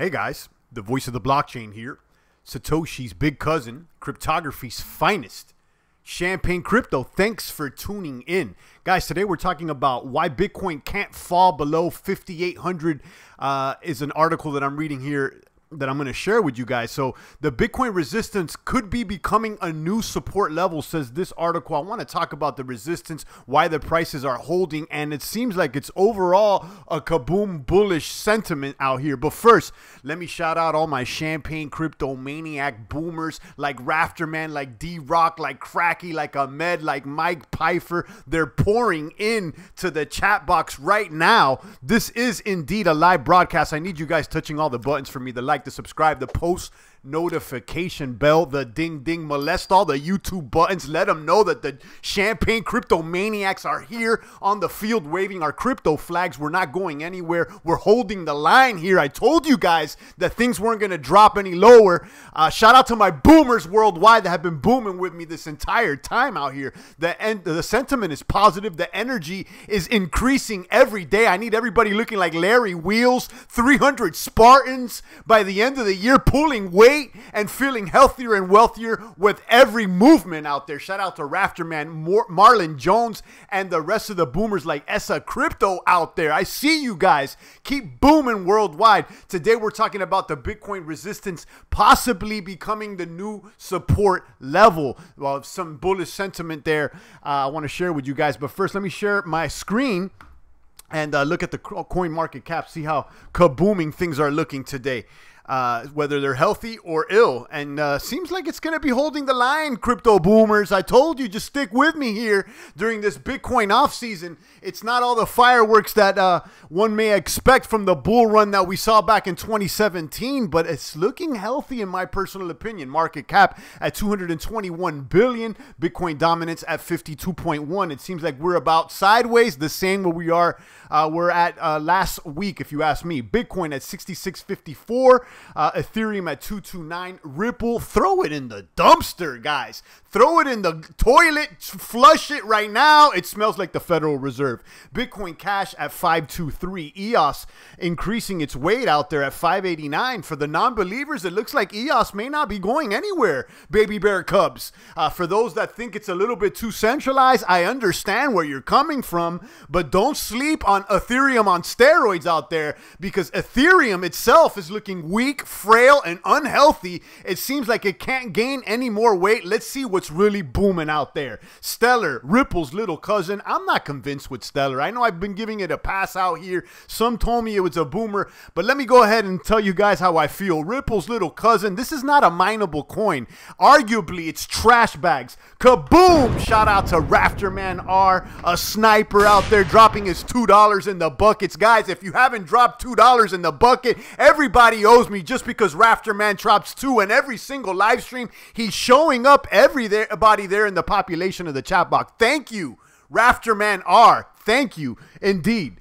Hey guys, the voice of the blockchain here. Satoshi's big cousin, cryptography's finest. Champagne Crypto, thanks for tuning in. Guys, today we're talking about why Bitcoin can't fall below 5,800 is an article that I'm reading here that I'm going to share with you guys. So the Bitcoin resistance could be becoming a new support level, says this article. I want to talk about the resistance, why the prices are holding, and it seems like it's overall a kaboom bullish sentiment out here. But first, let me shout out all my Champagne Crypto Maniac boomers like Rafterman, like D-Rock, like Cracky, like Ahmed, like Mike Pfeiffer. They're pouring in to the chat box right now. This is indeed a live broadcast. I need you guys touching all the buttons for me, the like, the subscribe, the post notification bell, the ding ding, molest all the YouTube buttons. Let them know that the Champagne Crypto Maniacs are here on the field waving our crypto flags. We're not going anywhere. We're holding the line here. I told you guys that things weren't going to drop any lower. Shout out to my boomers worldwide that have been booming with me this entire time out here. The sentiment is positive. The energy is increasing every day. I need everybody looking like Larry Wheels, 300 Spartans by the end of the year, pulling weight and feeling healthier and wealthier with every movement out there. Shout out to Rafterman, Marlon Jones, and the rest of the boomers like Essa Crypto out there. I see you guys. Keep booming worldwide. Today we're talking about the Bitcoin resistance possibly becoming the new support level. Well, some bullish sentiment there I want to share with you guys. But first, let me share my screen and look at the coin market cap, see how kabooming things are looking today. Whether they're healthy or ill, and seems like it's going to be holding the line, crypto boomers. I told you, just stick with me here during this Bitcoin off season. It's not all the fireworks that one may expect from the bull run that we saw back in 2017, but it's looking healthy in my personal opinion. Market cap at 221 billion, Bitcoin dominance at 52.1. It seems like we're about sideways, the same where we are. We're at last week, if you ask me. Bitcoin at 66.54. Ethereum at 229. Ripple, throw it in the dumpster, guys. Throw it in the toilet. Flush it right now. It smells like the Federal Reserve. Bitcoin Cash at 523. EOS increasing its weight out there at 589. For the non-believers, it looks like EOS may not be going anywhere, baby bear cubs. For those that think it's a little bit too centralized, I understand where you're coming from, but don't sleep on Ethereum on steroids out there, because Ethereum itself is looking weak, frail, and unhealthy. It seems like it can't gain any more weight. Let's see what's really booming out there. Stellar, Ripple's little cousin. I'm not convinced with Stellar. I know I've been giving it a pass out here. Some told me it was a boomer, but let me go ahead and tell you guys how I feel. Ripple's little cousin, this is not a mineable coin. Arguably, it's trash bags. Kaboom! Shout out to Rafterman R, a sniper out there dropping his $2 in the buckets. Guys, if you haven't dropped $2 in the bucket, everybody owes me, just because Rafterman drops 2 in every single live stream. He's showing up everybody there in the population of the chat box. Thank you, Rafterman R. Thank you indeed.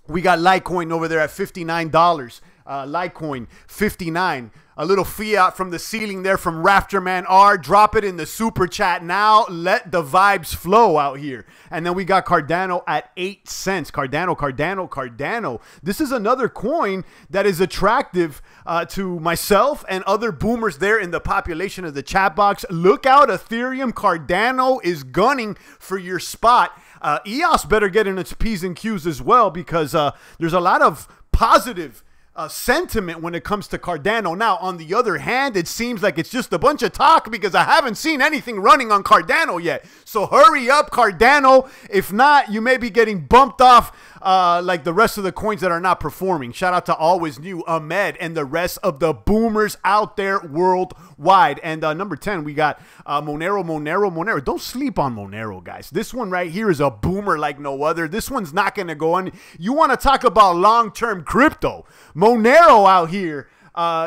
We got Litecoin over there at $59. Litecoin 59. A little fiat from the ceiling there from Rafterman R. Drop it in the super chat now. Let the vibes flow out here. And then we got Cardano at 8 cents. Cardano. This is another coin that is attractive to myself and other boomers there in the population of the chat box. Look out, Ethereum. Cardano is gunning for your spot. EOS better get in its P's and Q's as well, because there's a lot of positive sentiment when it comes to Cardano. Now, on the other hand, it seems like it's just a bunch of talk, because I haven't seen anything running on Cardano yet. So hurry up, Cardano. If not, you may be getting bumped off like the rest of the coins that are not performing. Shout out to Always New, Ahmed, and the rest of the boomers out there worldwide. And number 10, we got Monero. Don't sleep on Monero, guys. This one right here is a boomer like no other. This one's not going to go on. You want to talk about long-term crypto. Monero out here.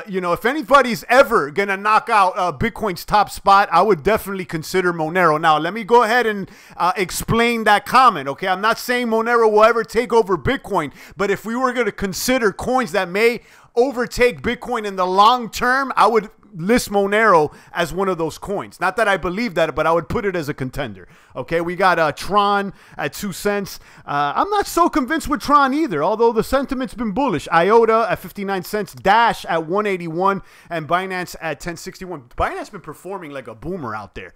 You know, if anybody's ever going to knock out Bitcoin's top spot, I would definitely consider Monero. Now, let me go ahead and explain that comment, okay? I'm not saying Monero will ever take over Bitcoin, but if we were going to consider coins that may overtake Bitcoin in the long term, I would list Monero as one of those coins. Not that I believe that, but I would put it as a contender. Okay, we got Tron at 2 cents. I'm not so convinced with Tron either, although the sentiment's been bullish. IOTA at 59 cents, Dash at 181, and Binance at 1061. Binance been performing like a boomer out there.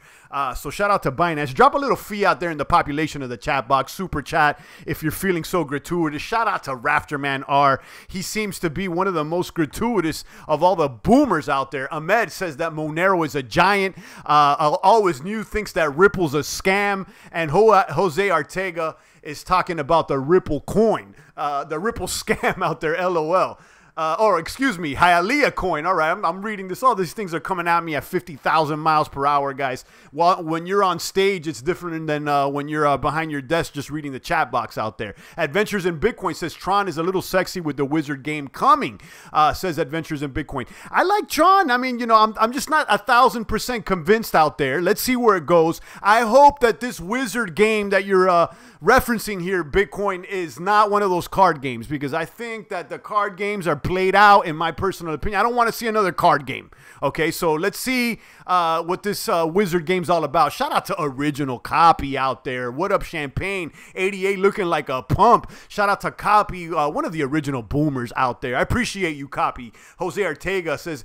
So shout out to Binance. Drop a little fee out there in the population of the chat box, super chat, if you're feeling so gratuitous. Shout out to Rafterman R. He seems to be one of the most gratuitous of all the boomers out there. Ahmed says that Monero is a giant. Always New thinks that Ripple's a scam. And Jose Ortega is talking about the Ripple coin, the Ripple scam out there, LOL. Or excuse me, Hialeah coin. All right, I'm reading this. All these things are coming at me at 50,000 miles per hour, guys. Well, when you're on stage, it's different than when you're behind your desk just reading the chat box out there. Adventures in Bitcoin says Tron is a little sexy with the wizard game coming, says Adventures in Bitcoin. I like Tron. I mean, you know, I'm just not 1,000% convinced out there. Let's see where it goes. I hope that this wizard game that you're referencing here, Bitcoin, is not one of those card games, because I think that the card games are played out, in my personal opinion. I don't want to see another card game. Okay, so let's see what this wizard game's all about. Shout out to Original Copy out there. What up, Champagne? 88 looking like a pump. Shout out to Copy, one of the original boomers out there. I appreciate you, Copy. Jose Ortega says,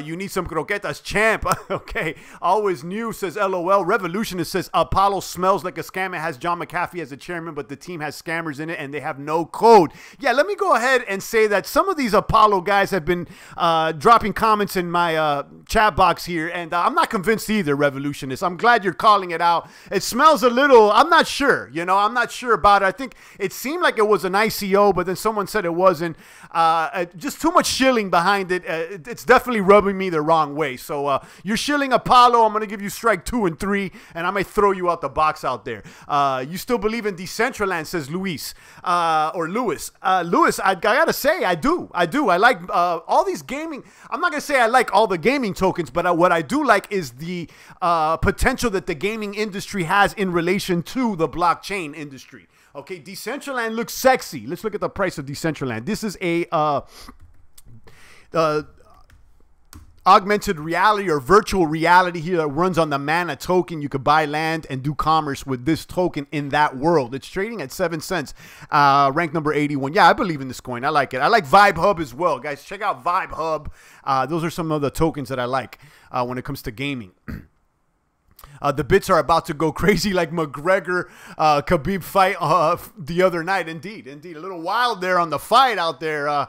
you need some croquetas, champ. Okay, Always New says, LOL. Revolutionist says, Apollo smells like a scam. It has John McAfee as a chairman, but the team has scammers in it and they have no code. Yeah, let me go ahead and say that some of these Apollo guys have been dropping comments in my chat box here, and I'm not convinced either, Revolutionist. I'm glad you're calling it out. It smells a little, I'm not sure, you know, I'm not sure about it. I think it seemed like it was an ICO, but then someone said it wasn't. Just too much shilling behind it. It's definitely rubbing me the wrong way. So you're shilling Apollo. I'm going to give you strike 2 and 3, and I may throw you out the box out there. You still believe in Decentraland, says Luis, or Lewis. Lewis, I got to say, I do. I like all these gaming. I'm not going to say I like all the gaming tokens, but what I do like is the potential that the gaming industry has in relation to the blockchain industry. Okay, Decentraland looks sexy. Let's look at the price of Decentraland. This is a augmented reality or virtual reality here that runs on the Mana token. You could buy land and do commerce with this token in that world. It's trading at 7 cents, rank number 81. Yeah, I believe in this coin. I like it. I like Vibe Hub as well, guys. Check out Vibe Hub. Those are some of the tokens that I like when it comes to gaming. The bits are about to go crazy, like McGregor Khabib fight the other night. Indeed, a little wild there on the fight out there.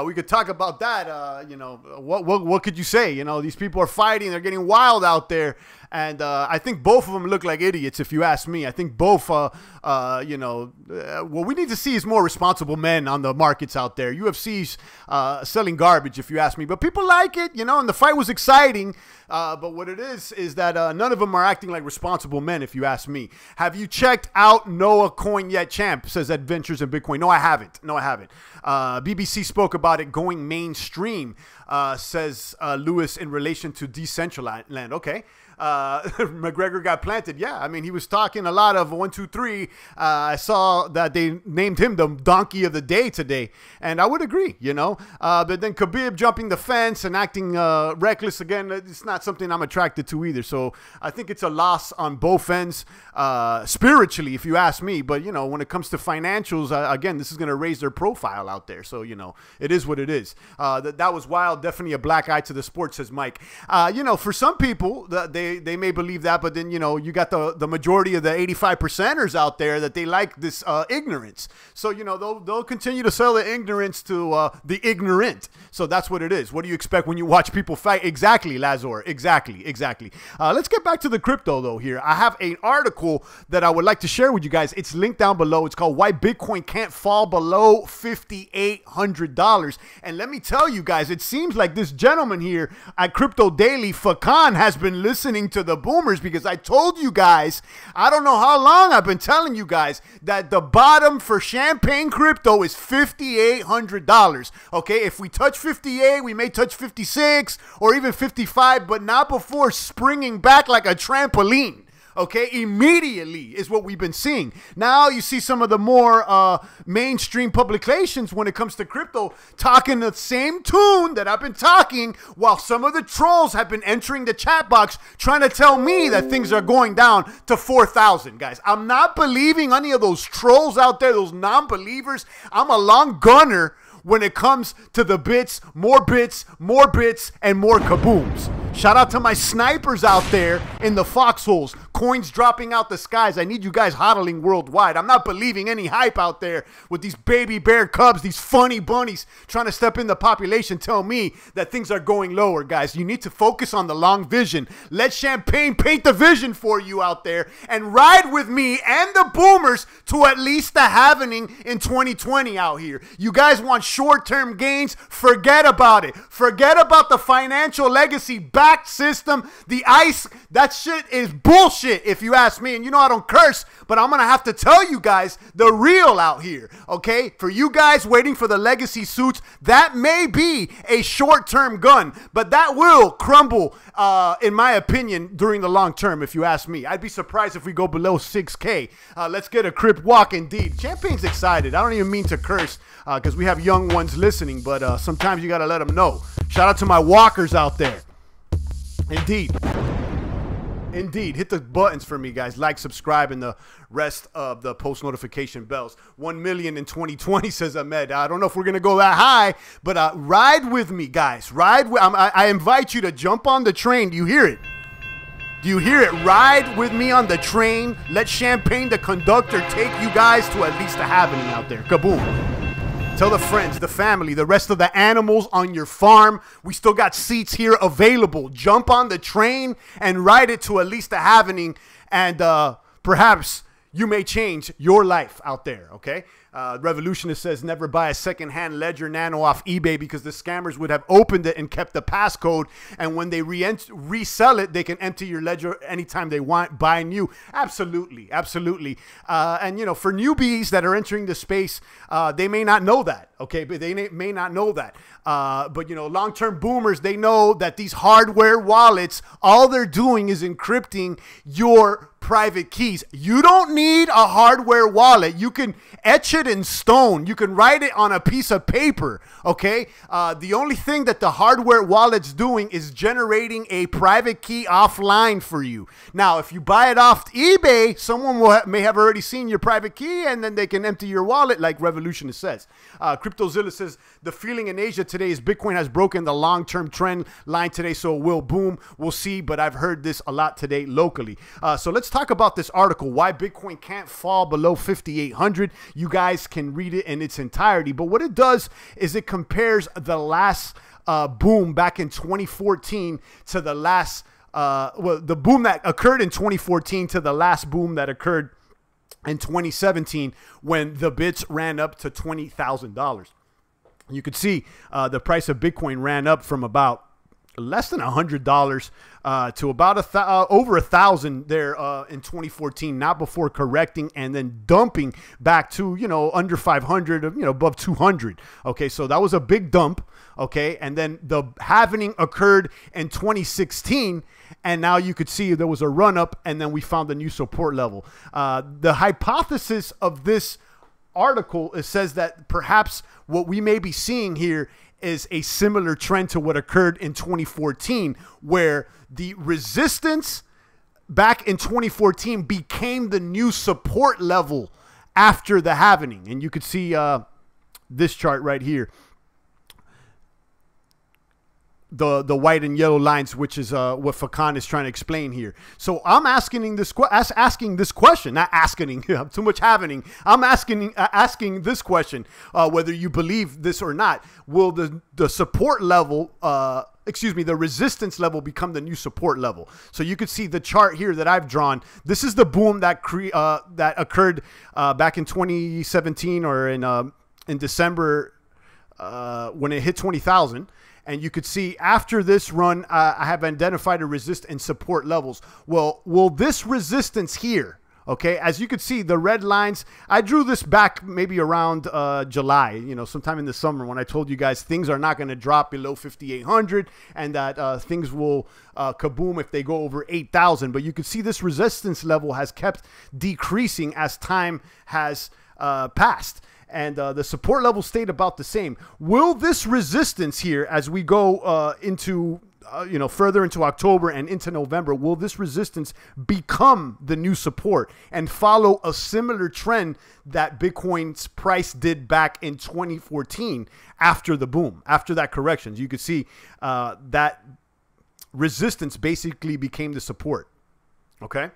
We could talk about that. You know, what could you say? You know, these people are fighting. They're getting wild out there. And I think both of them look like idiots, if you ask me. I think both, you know, what we need to see is more responsible men on the markets out there. UFC's selling garbage, if you ask me. But people like it, you know, and the fight was exciting. But what it is that none of them are acting like responsible men, if you ask me. Have you checked out Noah Coin yet, champ, says Adventures in Bitcoin. No, I haven't. No, I haven't. BBC spoke about it going mainstream, says Lewis, in relation to Decentraland. Okay. McGregor got planted. Yeah, I mean, he was talking a lot of 1, 2, 3. I saw that they named him the donkey of the day today, and I would agree, you know. But then Khabib jumping the fence and acting reckless again, it's not something I'm attracted to either. So I think it's a loss on both ends, spiritually, if you ask me. But, you know, when it comes to financials, again, this is going to raise their profile out there. So, you know, it is what it is. That was wild. Definitely a black eye to the sport, says Mike. You know, for some people, they may believe that, but then, you know, you got the majority of the 85%ers out there that they like this ignorance. So, you know, they'll continue to sell the ignorance to the ignorant. So that's what it is. What do you expect when you watch people fight? Exactly, Lazor. Exactly. Let's get back to the crypto, though, here. I have an article that I would like to share with you guys. It's linked down below. It's called Why Bitcoin Can't Fall Below $5,800. And let me tell you guys, it seems like this gentleman here at Crypto Daily, Fakan, has been listening to the boomers, because I told you guys, I don't know how long I've been telling you guys, that the bottom for champagne crypto is $5,800. Okay, if we touch 58, we may touch 56 or even 55, but not before springing back like a trampoline. Okay, immediately is what we've been seeing. Now you see some of the more mainstream publications when it comes to crypto talking the same tune that I've been talking, while some of the trolls have been entering the chat box trying to tell me that things are going down to 4,000, guys. I'm not believing any of those trolls out there, those non-believers. I'm a long gunner when it comes to the bits, and more kabooms. Shout out to my snipers out there in the foxholes. Coins dropping out the skies. I need you guys hodling worldwide. I'm not believing any hype out there with these baby bear cubs, these funny bunnies trying to step in the population, tell me that things are going lower, guys. You need to focus on the long vision. Let Champagne paint the vision for you out there and ride with me and the boomers to at least the halvening in 2020 out here. You guys want short-term gains? Forget about it. Forget about the financial legacy backed system. The ICE, that shit is bullshit if you ask me. And you know I don't curse, but I'm going to have to tell you guys the real out here, okay? For you guys waiting for the legacy suits, that may be a short-term gun, but that will crumble, in my opinion, during the long term, if you ask me. I'd be surprised if we go below 6K. Let's get a crip walk indeed. Champagne's excited. I don't even mean to curse because we have young ones listening, but sometimes you got to let them know. Shout out to my walkers out there. Indeed. Indeed. Hit the buttons for me, guys. Like, subscribe, and the rest of the post notification bells. 1 million in 2020, says Ahmed. I don't know if we're going to go that high, but ride with me, guys. I invite you to jump on the train. Do you hear it? Do you hear it? Ride with me on the train. Let Champagne, the conductor, take you guys to at least the happening out there. Kaboom. Tell the friends, the family, the rest of the animals on your farm. We still got seats here available. Jump on the train and ride it to at least the happening, and perhaps you may change your life out there, okay? Revolutionist says never buy a second-hand Ledger Nano off eBay because the scammers would have opened it and kept the passcode, and when they resell it, they can empty your ledger anytime they want, buy new. Absolutely, absolutely. And, you know, for newbies that are entering the space, they may not know that, okay? But they may not know that. But, you know, long-term boomers, they know that these hardware wallets, all they're doing is encrypting your private keys. You don't need a hardware wallet. You can etch it in stone. You can write it on a piece of paper, okay? The only thing that the hardware wallet's doing is generating a private key offline for you. Now, if you buy it off eBay, someone may have already seen your private key, and then they can empty your wallet like Revolutionist says. CryptoZilla says, the feeling in Asia today is Bitcoin has broken the long-term trend line today, so it will boom. We'll see, but I've heard this a lot today locally. So let's talk about this article, why Bitcoin can't fall below 5,800. You guys can read it in its entirety, but what it does is it compares the last boom back in 2014 to the last, well, the boom that occurred in 2014 to the last boom that occurred in 2017 when the bits ran up to $20,000. You could see the price of Bitcoin ran up from about less than $100 to about over 1,000 there in 2014, not before correcting and then dumping back to, you know, under 500, you know, above 200. Okay, so that was a big dump. Okay, and then the halvening occurred in 2016, and now you could see there was a run up, and then we found a new support level. The hypothesis of this article, it says that perhaps what we may be seeing here is a similar trend to what occurred in 2014, where the resistance back in 2014 became the new support level after the halvening. And you could see this chart right here, the white and yellow lines, which is what Fakan is trying to explain here. So I'm asking this question, not asking, too much happening. I'm asking this question, whether you believe this or not. Will the support level, excuse me, the resistance level become the new support level? So you could see the chart here that I've drawn. This is the boom that that occurred back in 2017 or in December when it hit 20,000. And you could see after this run, I have identified a resist and support levels. Well, will this resistance here, Okay, as you can see, the red lines, I drew this back maybe around July, you know, sometime in the summer when I told you guys things are not going to drop below 5,800 and that things will kaboom if they go over 8,000. But you can see this resistance level has kept decreasing as time has passed. And the support level stayed about the same. Will this resistance here, as we go into you know, further into October and into November, will this resistance become the new support and follow a similar trend that Bitcoin's price did back in 2014 after the boom, after that correction? You could see that resistance basically became the support. Okay.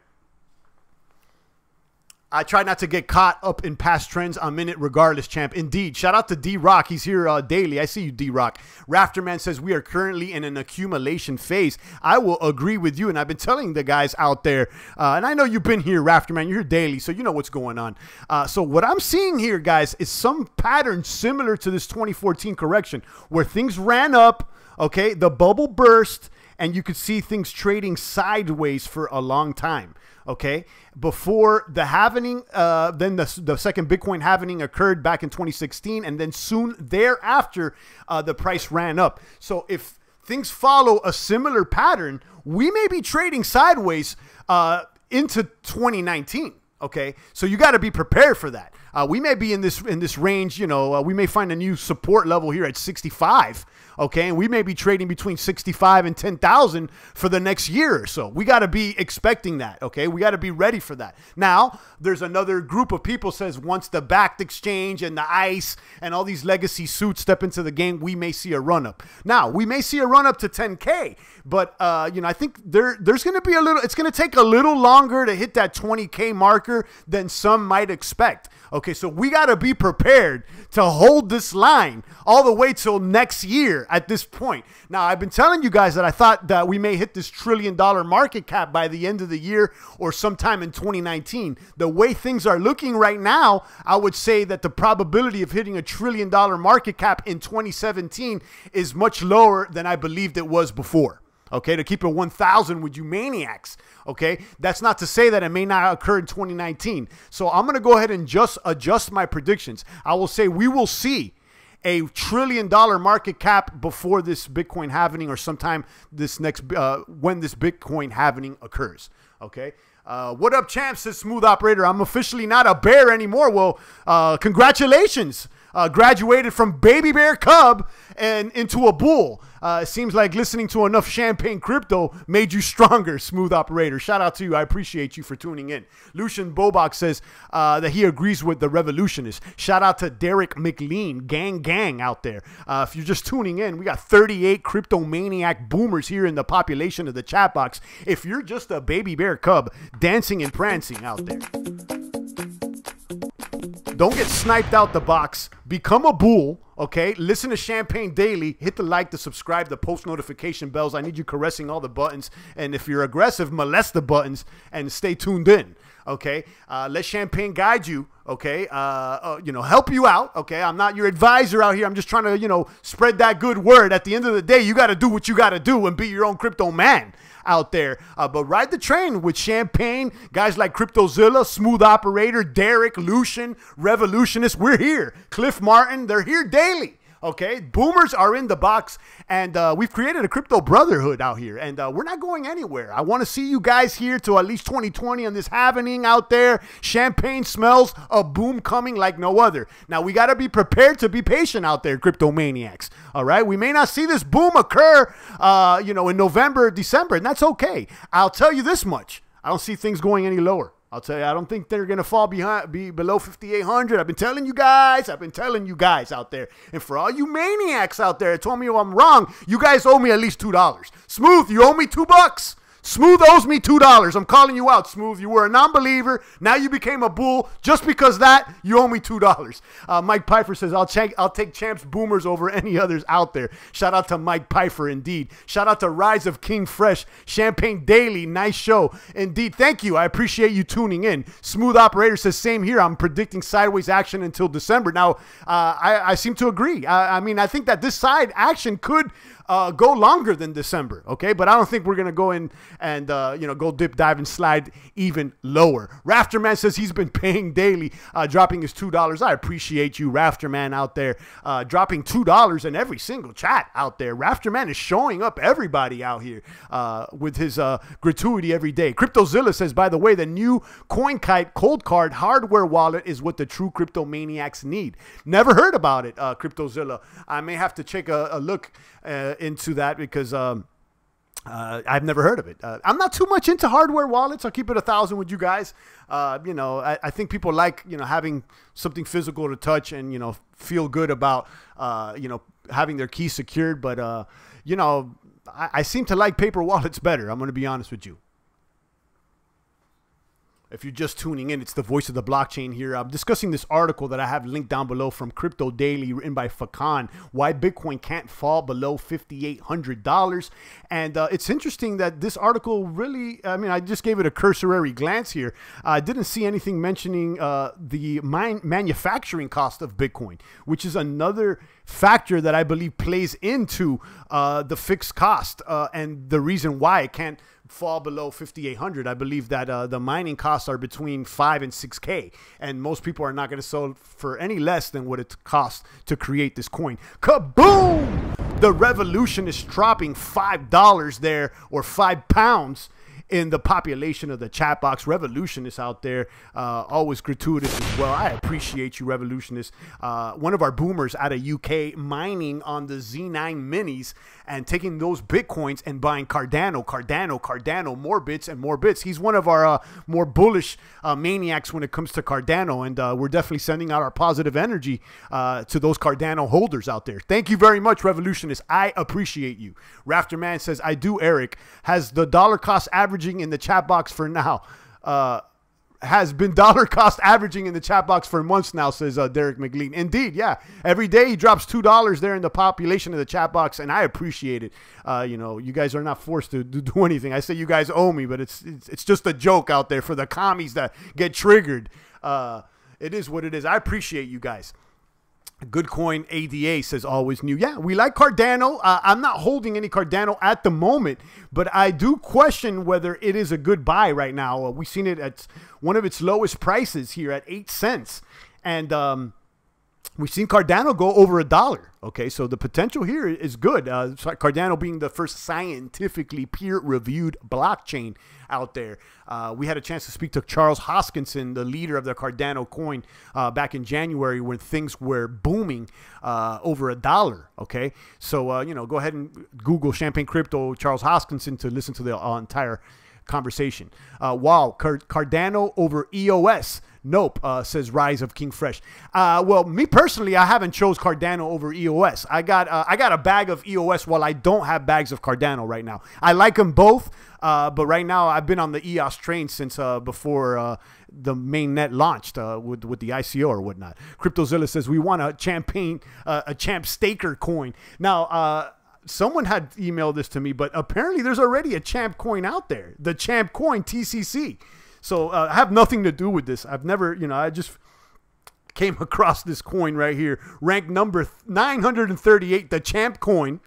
I try not to get caught up in past trends. I'm in it regardless, champ. Indeed. Shout out to D-Rock. He's here daily. I see you, D-Rock. Rafterman says we are currently in an accumulation phase. I will agree with you, and I've been telling the guys out there, and I know you've been here, Rafterman. You're here daily, so you know what's going on. So what I'm seeing here, guys, is some pattern similar to this 2014 correction where things ran up, okay, the bubble burst, and you could see things trading sideways for a long time. Okay, before the halvening, then the second Bitcoin halvening occurred back in 2016, and then soon thereafter, the price ran up. So if things follow a similar pattern, we may be trading sideways into 2019. Okay, so you got to be prepared for that. We may be in this range. You know, we may find a new support level here at 65. Okay, and we may be trading between 65 and 10,000 for the next year or so. We got to be expecting that. Okay, we got to be ready for that. Now, there's another group of people says once the backed exchange and the ICE and all these legacy suits step into the game, we may see a run up. Now, we may see a run up to 10K, but you know, I think there's going to be a little. It's going to take a little longer to hit that 20K marker than some might expect. Okay, so we got to be prepared to hold this line all the way till next year at this point. Now, I've been telling you guys that I thought that we may hit this $1 trillion market cap by the end of the year or sometime in 2019. The way things are looking right now, I would say that the probability of hitting $1 trillion market cap in 2017 is much lower than I believed it was before. Okay, to keep it 1,000 with you maniacs. Okay, that's not to say that it may not occur in 2019. So I'm going to go ahead and just adjust my predictions. I will say we will see a $1 trillion market cap before this Bitcoin halvening or sometime this next when this Bitcoin halvening occurs. Okay. What up, champ? Says Smooth Operator. I'm officially not a bear anymore. Well, congratulations. Graduated from baby bear cub and into a bull. It seems like listening to enough champagne crypto made you stronger, Smooth Operator. Shout out to you. I appreciate you for tuning in. Lucian Bobok says that he agrees with the revolutionists. Shout out to Derek McLean, gang out there. If you're just tuning in, we got 38 crypto maniac boomers here in the population of the chat box. If you're just a baby bear cub dancing and prancing out there, don't get sniped out the box. Become a bull, okay? Listen to Champagne Daily. Hit the like, the subscribe, the post notification bells. I need you caressing all the buttons. And if you're aggressive, molest the buttons and stay tuned in, okay? Let Champagne guide you, okay? You know, help you out, okay? I'm not your advisor out here. I'm just trying to, you know, spread that good word. At the end of the day, you got to do what you got to do and be your own crypto man out there. But ride the train with Champagne, guys like CryptoZilla, Smooth Operator, Derek, Lucian, Revolutionist. We're here. Cliff Martin, they're here daily. Okay, boomers are in the box, and we've created a crypto brotherhood out here, and we're not going anywhere. I want to see you guys here till at least 2020 on this happening out there. Champagne smells a boom coming like no other. Now, we got to be prepared to be patient out there, crypto maniacs. All right, we may not see this boom occur, you know, in November or December, and that's okay. I'll tell you this much. I don't see things going any lower. I'll tell you, I don't think they're going to fall below 5,800. I've been telling you guys. I've been telling you guys out there. And for all you maniacs out there that told me I'm wrong, you guys owe me at least $2. Smooth, you owe me $2. Smooth owes me $2. I'm calling you out, Smooth. You were a non-believer. Now you became a bull. Just because that, you owe me $2. Mike Pfeiffer says, I'll take Champs Boomers over any others out there. Shout out to Mike Pfeiffer, indeed. Shout out to Rise of King Fresh. Champagne Daily, nice show. Indeed, thank you. I appreciate you tuning in. Smooth Operator says, same here. I'm predicting sideways action until December. Now, I seem to agree. I mean, I think that this side action could go longer than December, okay? But I don't think we're going to go in and, go dip, dive, and slide even lower. Rafterman says he's been paying daily, dropping his $2. I appreciate you, Rafterman, out there, dropping $2 in every single chat out there. Rafterman is showing up everybody out here with his gratuity every day. CryptoZilla says, by the way, the new CoinKite cold card hardware wallet is what the true crypto maniacs need. Never heard about it, CryptoZilla. I may have to take a look into that because I've never heard of it. I'm not too much into hardware wallets. I'll keep it 1,000 with you guys. I think people like, having something physical to touch and, feel good about, having their keys secured. But, I seem to like paper wallets better. I'm going to be honest with you. If you're just tuning in, it's the voice of the blockchain here. I'm discussing this article that I have linked down below from Crypto Daily, written by Fakan, why Bitcoin can't fall below $5,800. And it's interesting that this article really, I just gave it a cursory glance here. I didn't see anything mentioning the manufacturing cost of Bitcoin, which is another factor that I believe plays into the fixed cost and the reason why it can't fall below 5,800. I believe that the mining costs are between 5 and 6K, and most people are not going to sell for any less than what it costs to create this coin. Kaboom! The revolution is dropping $5 there, or £5 in the population of the chat box. Revolutionists out there, always gratuitous as well. I appreciate you, Revolutionists. One of our boomers out of UK mining on the Z9 minis and taking those Bitcoins and buying Cardano, more bits and more bits. He's one of our more bullish maniacs when it comes to Cardano, and we're definitely sending out our positive energy to those Cardano holders out there. Thank you very much, Revolutionists. I appreciate you. Rafterman says, I do, Eric. Has the dollar cost averaging in the chat box for now? Has been dollar cost averaging in the chat box for months now, says Derek McLean. Indeed, yeah. Every day he drops $2 there in the population of the chat box, and I appreciate it. You guys are not forced to do anything. I say you guys owe me, but it's just a joke out there for the commies that get triggered. It is what it is. I appreciate you guys. Good Coin ADA says always new. Yeah, we like Cardano. I'm not holding any Cardano at the moment, but I do question whether it is a good buy right now. We've seen it at one of its lowest prices here at 8 cents. And we've seen Cardano go over $1. Okay, so the potential here is good. Cardano being the first scientifically peer-reviewed blockchain out there. We had a chance to speak to Charles Hoskinson, the leader of the Cardano coin, back in January when things were booming over $1. Okay, so go ahead and Google Champagne Crypto Charles Hoskinson to listen to the entire conversation. Wow, Cardano over EOS. Nope, says Rise of King Fresh. Well, me personally, I haven't chose Cardano over EOS. I got a bag of EOS while I don't have bags of Cardano right now. I like them both, but right now I've been on the EOS train since before the main net launched with the ICO or whatnot. CryptoZilla says we want a champ staker coin. Now, someone had emailed this to me, but apparently there's already a champ coin out there, the champ coin TCC. So I have nothing to do with this. I've never, I just came across this coin right here, ranked number 938, the champ coin.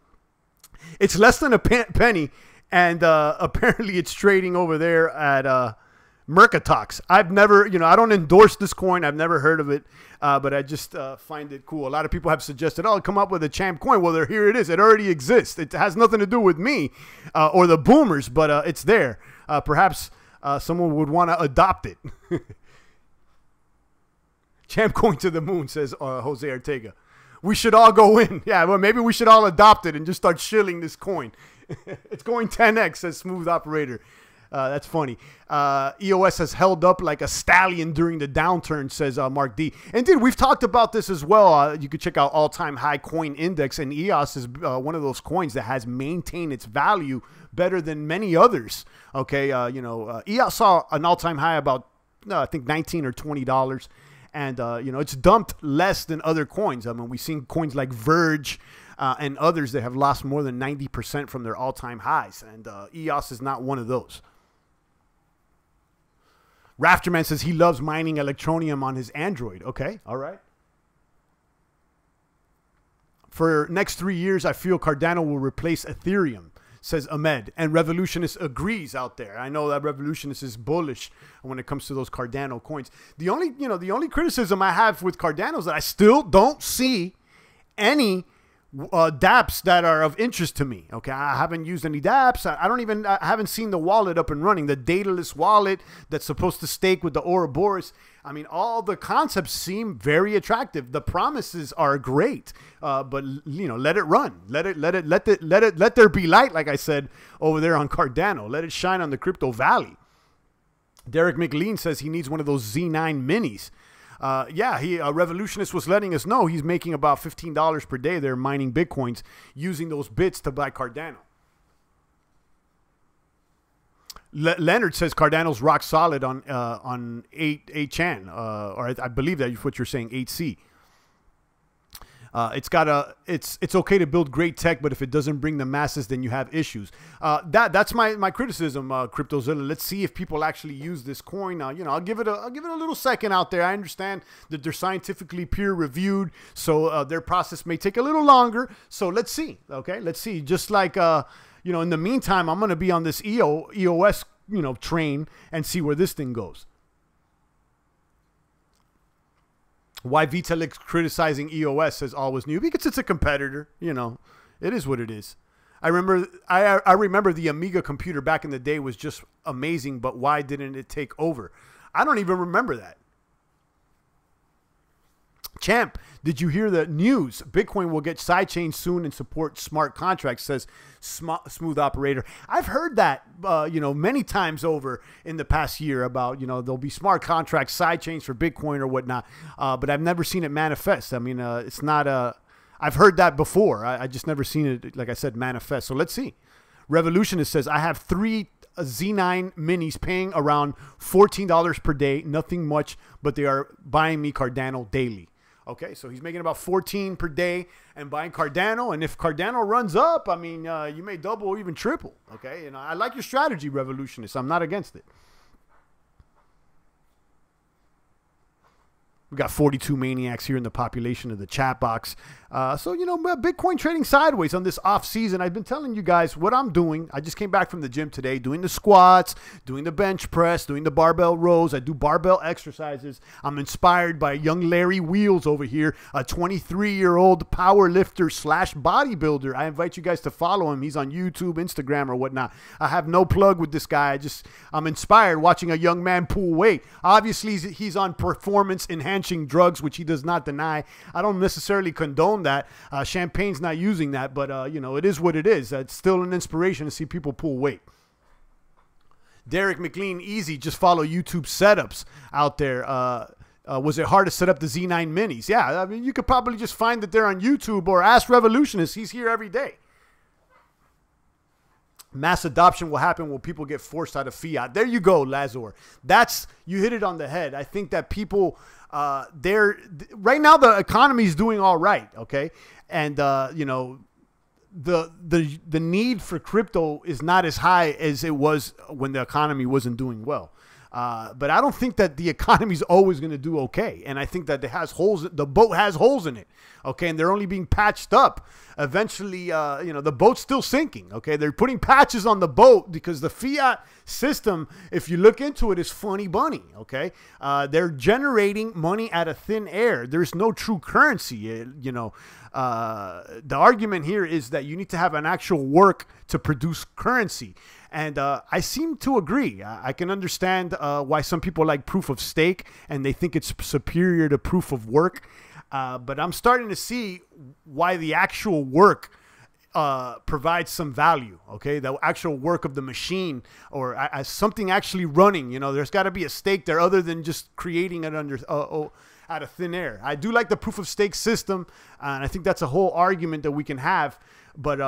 It's less than a penny, and apparently it's trading over there at Mercatox. I've never, I don't endorse this coin. I've never heard of it, but I just find it cool. A lot of people have suggested, oh, come up with a champ coin. Well, here it is. It already exists. It has nothing to do with me or the boomers, but it's there. Perhaps someone would want to adopt it. Champ coin to the moon, says Jose Ortega. We should all go in. Yeah, well, maybe we should all adopt it and just start shilling this coin. It's going 10x, says Smooth Operator. That's funny. EOS has held up like a stallion during the downturn, says Mark D. Indeed, we've talked about this as well. You could check out All-Time High Coin Index, and EOS is one of those coins that has maintained its value better than many others. Okay, EOS saw an all-time high about, I think, $19 or $20. And, it's dumped less than other coins. I mean, we've seen coins like Verge and others that have lost more than 90% from their all-time highs. And EOS is not one of those. Rafterman says he loves mining Electronium on his Android. Okay, all right. For next 3 years, I feel Cardano will replace Ethereum, says Ahmed. And Revolutionist agrees out there. I know that Revolutionist is bullish when it comes to those Cardano coins. The only criticism I have with Cardano is that I still don't see any dApps that are of interest to me. Okay, I haven't used any dApps. I haven't seen the wallet up and running, the dataless wallet that's supposed to stake with the Ouroboros. I mean, all the concepts seem very attractive. The promises are great, but let it run. Let there be light, like I said over there on Cardano. Let it shine on the crypto valley. Derek McLean says he needs one of those Z9 minis. Yeah, a Revolutionist was letting us know he's making about $15 per day. They're mining Bitcoins using those bits to buy Cardano. Leonard says Cardano's rock solid on 8chan, or I believe that's what you're saying, 8C. It's okay to build great tech, but if it doesn't bring the masses, then you have issues. That's my criticism, CryptoZilla. Let's see if people actually use this coin. I'll give it a little second out there. I understand that they're scientifically peer reviewed, so their process may take a little longer. So let's see. Okay, let's see. Just like in the meantime, I'm gonna be on this EOS train and see where this thing goes. Why Vitalik criticizing EOS says all was new? Because it's a competitor. It is what it is. I remember the Amiga computer back in the day was just amazing, but why didn't it take over? I don't even remember that. Champ, did you hear the news? Bitcoin will get sidechain soon and support smart contracts, says Smooth Operator. I've heard that, many times over in the past year about, there'll be smart contracts, sidechains for Bitcoin or whatnot. But I've never seen it manifest. I mean, it's not I've heard that before. I just never seen it, like I said, manifest. So let's see. Revolutionist says, I have 3 Z9 minis paying around $14 per day. Nothing much, but they are buying me Cardano daily. Okay, so he's making about 14 per day and buying Cardano. And if Cardano runs up, I mean, you may double or even triple. Okay, I like your strategy, Revolutionist. I'm not against it. We got 42 maniacs here in the population of the chat box. So, Bitcoin trading sideways on this off season. I've been telling you guys what I'm doing. I just came back from the gym today, doing the squats, doing the bench press, doing the barbell rows. I do barbell exercises. I'm inspired by young Larry Wheels over here, a 23-year-old power lifter / bodybuilder. I invite you guys to follow him. He's on YouTube, Instagram, or whatnot. I have no plug with this guy. I'm inspired watching a young man pull weight. Obviously, he's on performance enhancing drugs, which he does not deny. I don't necessarily condone that. Champagne's not using that, but it is what it is. It's still an inspiration to see people pull weight. Derek McLean, easy. Just follow YouTube setups out there. Was it hard to set up the Z9 minis? Yeah, I mean, you could probably just find that they're on YouTube or ask Revolutionist. He's here every day. Mass adoption will happen when people get forced out of fiat. There you go, Lazar. You hit it on the head. I think that people, right now the economy is doing all right, okay? And, the need for crypto is not as high as it was when the economy wasn't doing well. But I don't think that the economy is always going to do okay. And I think that the boat has holes in it. Okay. And they're only being patched up. Eventually, the boat's still sinking. Okay. They're putting patches on the boat because the fiat system, if you look into it, is funny bunny. Okay. They're generating money out of thin air. There's no true currency. The argument here is that you need to have an actual work to produce currency. And I seem to agree. I can understand why some people like proof of stake and they think it's superior to proof of work. But I'm starting to see why the actual work provides some value. Okay, the actual work of the machine or as something actually running. There's got to be a stake there other than just creating it out of thin air. I do like the proof of stake system, and I think that's a whole argument that we can have. But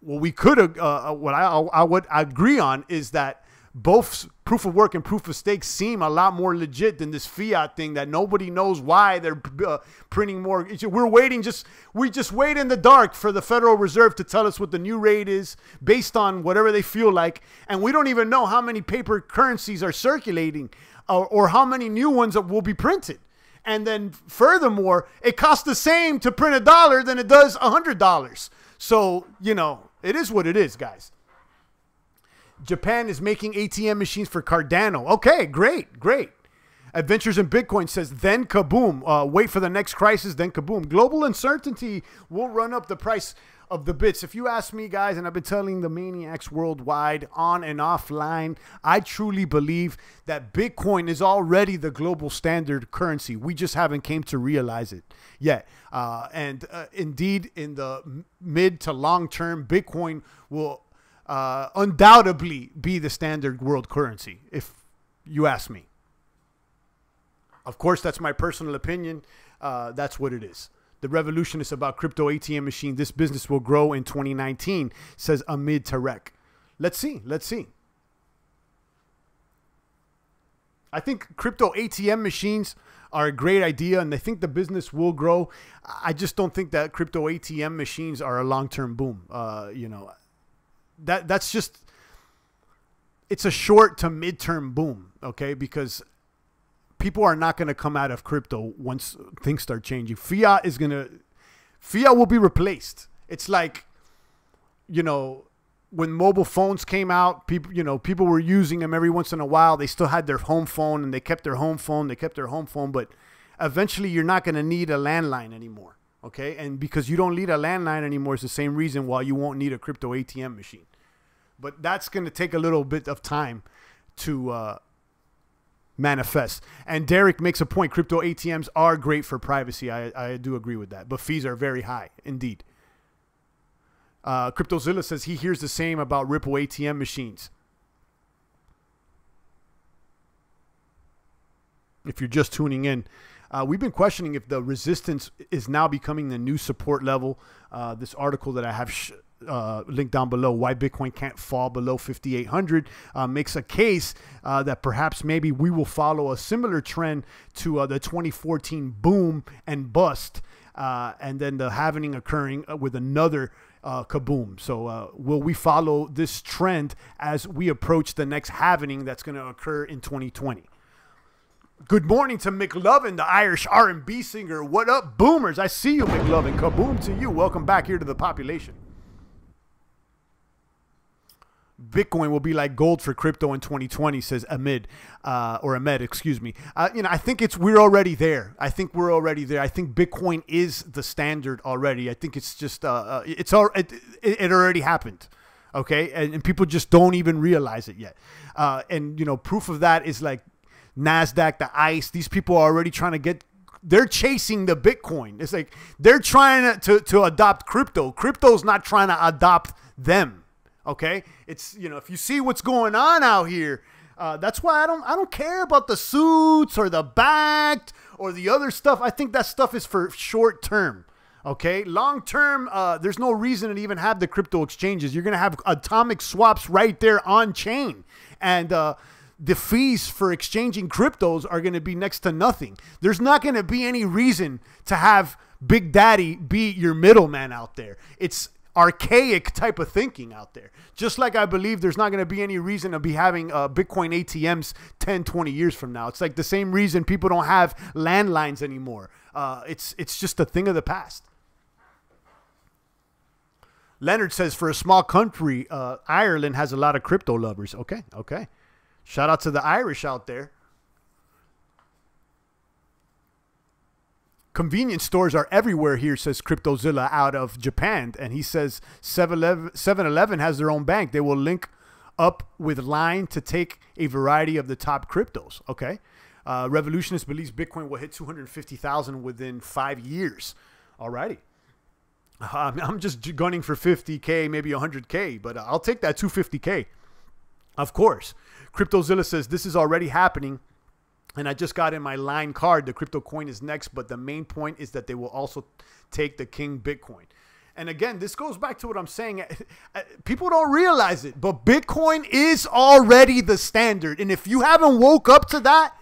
what we could, what I would agree on is that both proof of work and proof of stake seem a lot more legit than this fiat thing that nobody knows why they're printing more. We just wait in the dark for the Federal Reserve to tell us what the new rate is based on whatever they feel like. And we don't even know how many paper currencies are circulating or how many new ones will be printed. And then furthermore, it costs the same to print $1 than it does $100. So, you know, it is what it is, guys. Japan is making ATM machines for Cardano. Okay, great, great. Adventures in Bitcoin says, then kaboom. Wait for the next crisis, then kaboom. Global uncertainty will run up the price of the bits. If you ask me, guys, and I've been telling the maniacs worldwide on and offline, I truly believe that Bitcoin is already the global standard currency. We just haven't came to realize it yet. Indeed, in the mid to long term, Bitcoin will undoubtedly be the standard world currency, if you ask me. Of course, that's my personal opinion. That's what it is. The revolution is about crypto ATM machine. This business will grow in 2019, says Amid Tarek. Let's see. Let's see. I think crypto ATM machines are a great idea, and I think the business will grow. I just don't think that crypto ATM machines are a long-term boom. You know, that's just, it's a short to mid-term boom, okay? Because people are not going to come out of crypto once things start changing. Fiat will be replaced. It's like, you know, when mobile phones came out, people were using them every once in a while. They still had their home phone, and they kept their home phone. But eventually you're not going to need a landline anymore. Okay. And because you don't need a landline anymore, it's the same reason why you won't need a crypto ATM machine. But that's going to take a little bit of time to, manifest. And Derek makes a point. Crypto ATMs are great for privacy. I do agree with that, but fees are very high indeed. CryptoZilla says he hears the same about Ripple ATM machines. If you're just tuning in, we've been questioning if the resistance is now becoming the new support level. This article that I have link down below, why Bitcoin can't fall below 5,800, makes a case that perhaps maybe we will follow a similar trend to the 2014 boom and bust, and then the halving occurring with another kaboom. So will we follow this trend as we approach the next halving that's going to occur in 2020? Good morning to McLovin, the Irish R&B singer. What up, boomers? I see you, McLovin. Kaboom to you. Welcome back here to the population. Bitcoin will be like gold for crypto in 2020, says Ahmed, excuse me. You know, I think we're already there. I think Bitcoin is the standard already. I think it's just, it already happened. Okay. And people just don't even realize it yet. And you know, proof of that is like NASDAQ, the ICE, these people are already trying to they're chasing the Bitcoin. It's like, they're trying to adopt crypto. Crypto's not trying to adopt them. Okay, it's, you know, if you see what's going on out here, that's why I don't care about the suits or the backed or the other stuff. I think that stuff is for short term. Okay, long term, there's no reason to even have the crypto exchanges. You're gonna have atomic swaps right there on chain, and the fees for exchanging cryptos are gonna be next to nothing. There's not gonna be any reason to have Big Daddy be your middleman out there. It's archaic type of thinking out there. Just like I believe there's not going to be any reason to be having Bitcoin ATMs 10, 20 years from now. It's like the same reason people don't have landlines anymore. It's just a thing of the past. Leonard says, for a small country, Ireland has a lot of crypto lovers. Okay, okay. Shout out to the Irish out there. Convenience stores are everywhere here, says CryptoZilla out of Japan. And he says 7-Eleven has their own bank. They will link up with Line to take a variety of the top cryptos. Okay. Revolutionist believes Bitcoin will hit 250,000 within 5 years. Alrighty. I'm just gunning for 50K, maybe 100K, but I'll take that 250K. Of course. CryptoZilla says this is already happening. And I just got in my line card. The crypto coin is next, but the main point is that they will also take the king Bitcoin. And again, this goes back to what I'm saying. People don't realize it, but Bitcoin is already the standard. And if you haven't woke up to that,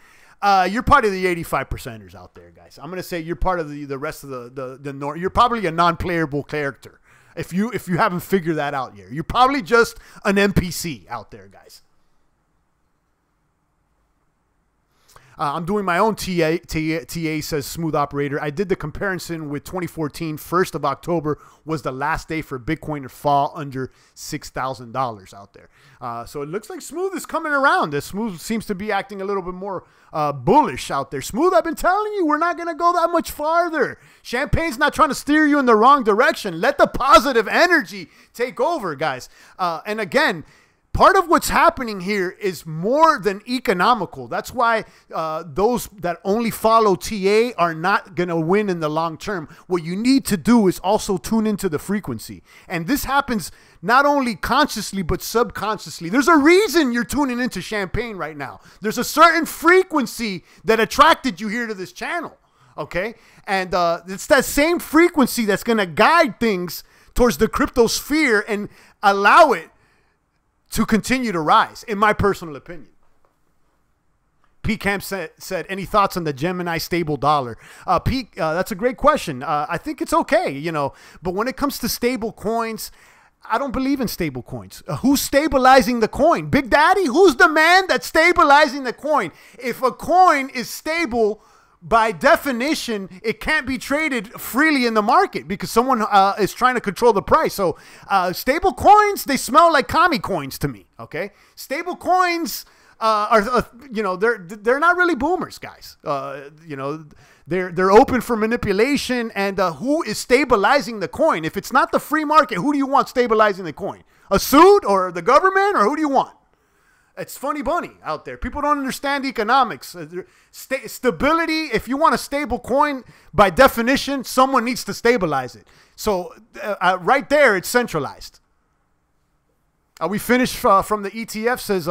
you're part of the 85%ers out there, guys. I'm going to say you're part of the rest of the you're probably a non-playable character. If you haven't figured that out yet, you're probably just an NPC out there, guys. I'm doing my own TA, says Smooth Operator. I did the comparison with 2014. 1st of October was the last day for Bitcoin to fall under $6,000 out there. So it looks like Smooth is coming around. This Smooth seems to be acting a little bit more bullish out there. Smooth, I've been telling you, we're not going to go that much farther. Champagne's not trying to steer you in the wrong direction. Let the positive energy take over, guys. And again, part of what's happening here is more than economical. That's why those that only follow TA are not going to win in the long term. What you need to do is also tune into the frequency. And this happens not only consciously, but subconsciously. There's a reason you're tuning into Champagne right now. There's a certain frequency that attracted you here to this channel, okay? And it's that same frequency that's going to guide things towards the crypto sphere and allow it to continue to rise, in my personal opinion. P. Camp said, any thoughts on the Gemini stable dollar? Pete, that's a great question. I think it's okay, you know, but when it comes to stable coins, I don't believe in stable coins. Who's stabilizing the coin? Big Daddy? Who's the man that's stabilizing the coin? If a coin is stable, by definition, it can't be traded freely in the market because someone is trying to control the price. So stable coins, they smell like commie coins to me, okay? Stable coins are, you know, they're not really boomers, guys. You know, they're open for manipulation. And who is stabilizing the coin? If it's not the free market, who do you want stabilizing the coin? A suit or the government, or who do you want? It's funny bunny out there. People don't understand economics. Stability, if you want a stable coin, by definition, someone needs to stabilize it. So right there, it's centralized. Are we finished from the ETF? Says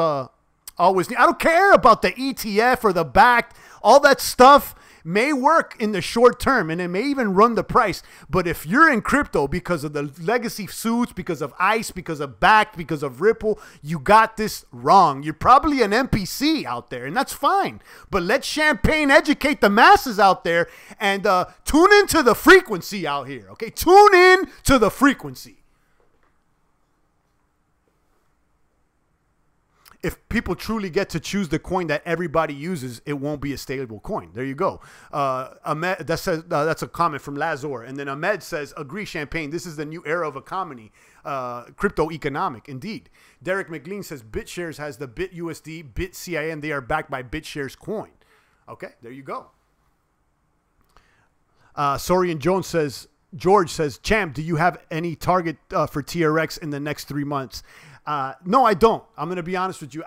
always. I don't care about the ETF or the backed. All that stuff may work in the short term, and it may even run the price. But if you're in crypto because of the legacy suits, because of ICE, because of BACT, because of Ripple, you got this wrong. You're probably an NPC out there, and that's fine. But let Champagne educate the masses out there and tune into the frequency out here, okay? Tune in to the frequency. If people truly get to choose the coin that everybody uses, it won't be a stable coin. There you go. Ahmed, that says, that's a comment from Lazor. And then Ahmed says, agree, Champagne. This is the new era of economy, crypto economic. Indeed. Derek McLean says, BitShares has the BitUSD, BitCIN. They are backed by BitShares coin. Okay, there you go. Sorian Jones says, George says, Champ, do you have any target for TRX in the next 3 months? No, I don't. I'm going to be honest with you.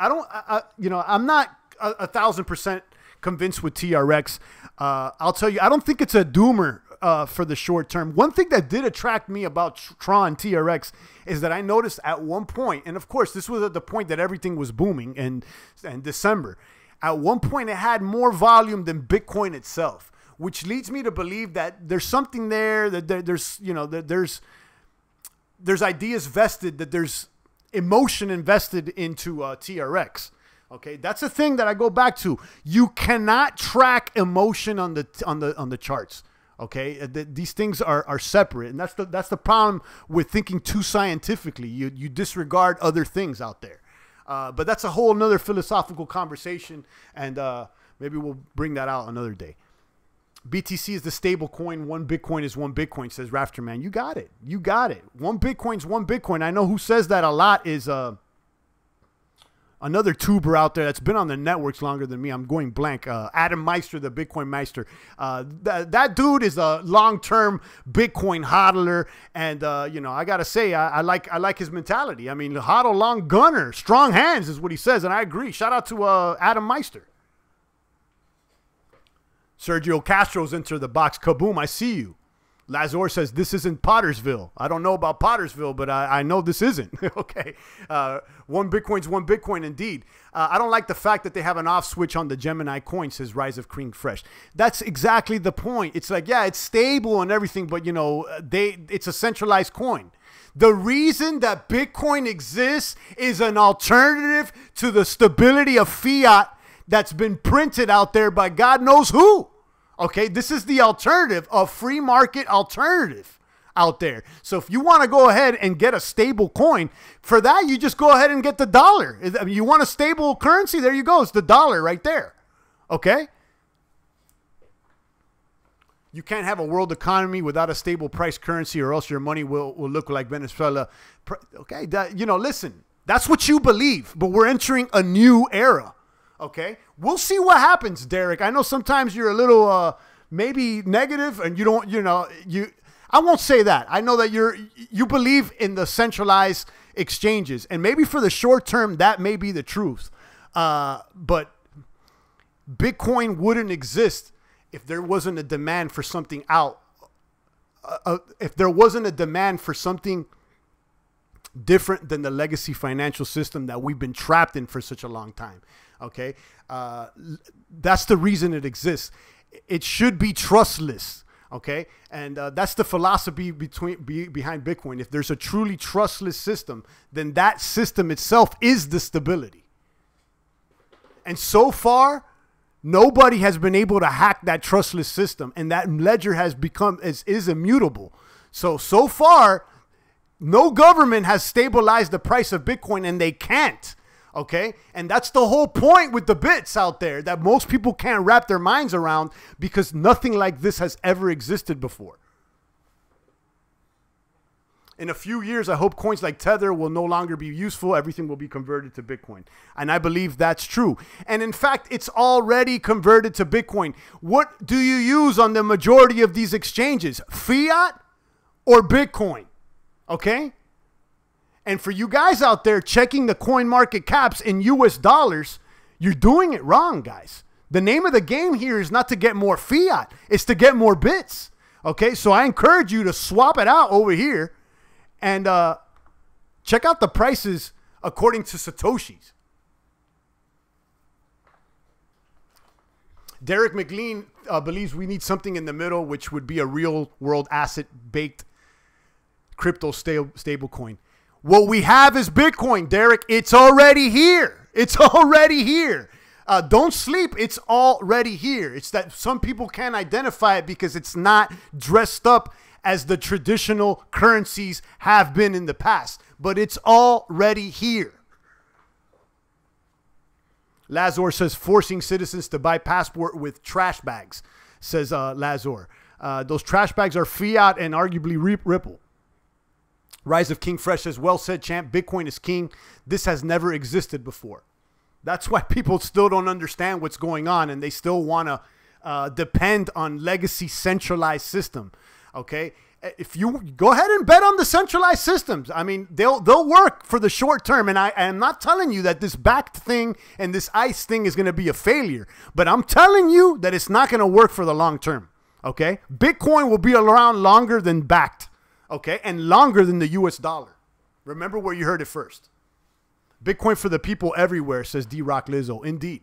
You know, I'm not 1,000% convinced with TRX. I'll tell you, I don't think it's a doomer for the short term. One thing that did attract me about Tron TRX is that I noticed at one point, and of course, this was at the point that everything was booming in December. At one point, it had more volume than Bitcoin itself, which leads me to believe that there's something there, that there's, you know, that there's ideas vested, that there's emotion invested into TRX. Okay, that's a thing that I go back to. You cannot track emotion on the charts. Okay, these things are separate, and that's the problem with thinking too scientifically. You disregard other things out there. But that's a whole nother philosophical conversation, and maybe we'll bring that out another day. BTC is the stable coin. One Bitcoin is one Bitcoin, says Rafterman. You got it. You got it. One Bitcoin's one Bitcoin. I know who says that a lot is another tuber out there that's been on the networks longer than me. I'm going blank. Adam Meister, the Bitcoin Meister. That dude is a long-term Bitcoin hodler, and you know, I gotta say, I like his mentality. I mean, hodl long gunner, strong hands is what he says, and I agree. Shout out to Adam Meister. Sergio Castro's into the box. Kaboom, I see you. Lazor says, this isn't Pottersville. I don't know about Pottersville, but I know this isn't. Okay. One Bitcoin's one Bitcoin indeed. I don't like the fact that they have an off switch on the Gemini coin, says Rise of Cream Fresh. That's exactly the point. It's like, yeah, it's stable and everything, but, you know, it's a centralized coin. The reason that Bitcoin exists is an alternative to the stability of fiat that's been printed out there by God knows who. Okay, this is the alternative, a free market alternative out there. So if you want to go ahead and get a stable coin, for that, you just go ahead and get the dollar. I mean, you want a stable currency? There you go. It's the dollar right there. Okay? You can't have a world economy without a stable price currency, or else your money will look like Venezuela. Okay, listen, that's what you believe, but we're entering a new era. Okay, we'll see what happens, Derek. I know sometimes you're a little maybe negative, and you don't, I won't say that. I know that you believe in the centralized exchanges, and maybe for the short term that may be the truth. But Bitcoin wouldn't exist if there wasn't a demand for something out. If there wasn't a demand for something different than the legacy financial system that we've been trapped in for such a long time. Okay, that's the reason it exists. It should be trustless. Okay, and that's the philosophy behind Bitcoin. If there's a truly trustless system, then that system itself is the stability. And so far, nobody has been able to hack that trustless system, and that ledger has become is immutable. So far, no government has stabilized the price of Bitcoin, and they can't. Okay, and that's the whole point with the bits out there that most people can't wrap their minds around, because nothing like this has ever existed before. In a few years, I hope coins like Tether will no longer be useful. Everything will be converted to Bitcoin. And I believe that's true. And in fact, it's already converted to Bitcoin. What do you use on the majority of these exchanges? Fiat or Bitcoin? Okay? And for you guys out there checking the coin market caps in US dollars, you're doing it wrong, guys. The name of the game here is not to get more fiat. It's to get more bits. Okay? So I encourage you to swap it out over here. And check out the prices according to Satoshis. Derek McLean believes we need something in the middle, which would be a real world asset-baked crypto stablecoin. What we have is Bitcoin, Derek. It's already here. It's already here. Don't sleep. It's already here. It's that some people can't identify it because it's not dressed up as the traditional currencies have been in the past. But it's already here. Lazar says, forcing citizens to buy passport with trash bags, says Lazar. Those trash bags are fiat and arguably Ripple. Rise of King Fresh says, well said, champ. Bitcoin is king. This has never existed before. That's why people still don't understand what's going on, and they still want to depend on legacy centralized system. Okay, if you go ahead and bet on the centralized systems, I mean, they'll work for the short term. And I am not telling you that this backed thing and this ICE thing is going to be a failure, but I'm telling you that it's not going to work for the long term. Okay, Bitcoin will be around longer than backed. Okay, and longer than the US dollar. Remember where you heard it first. Bitcoin for the people everywhere, says D-Rock Lizzo. Indeed.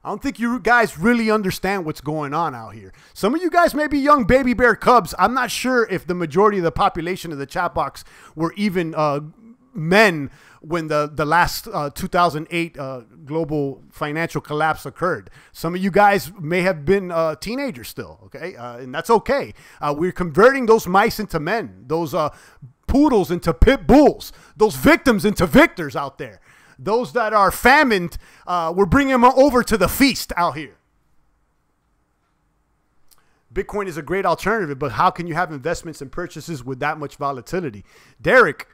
I don't think you guys really understand what's going on out here. Some of you guys may be young baby bear cubs. I'm not sure if the majority of the population of the chat box were even men when the last 2008 global financial collapse occurred. Some of you guys may have been teenagers still, okay? And that's okay. We're converting those mice into men, those poodles into pit bulls, those victims into victors out there. Those that are famined, we're bringing them over to the feast out here. Bitcoin is a great alternative, but how can you have investments and purchases with that much volatility? Derek,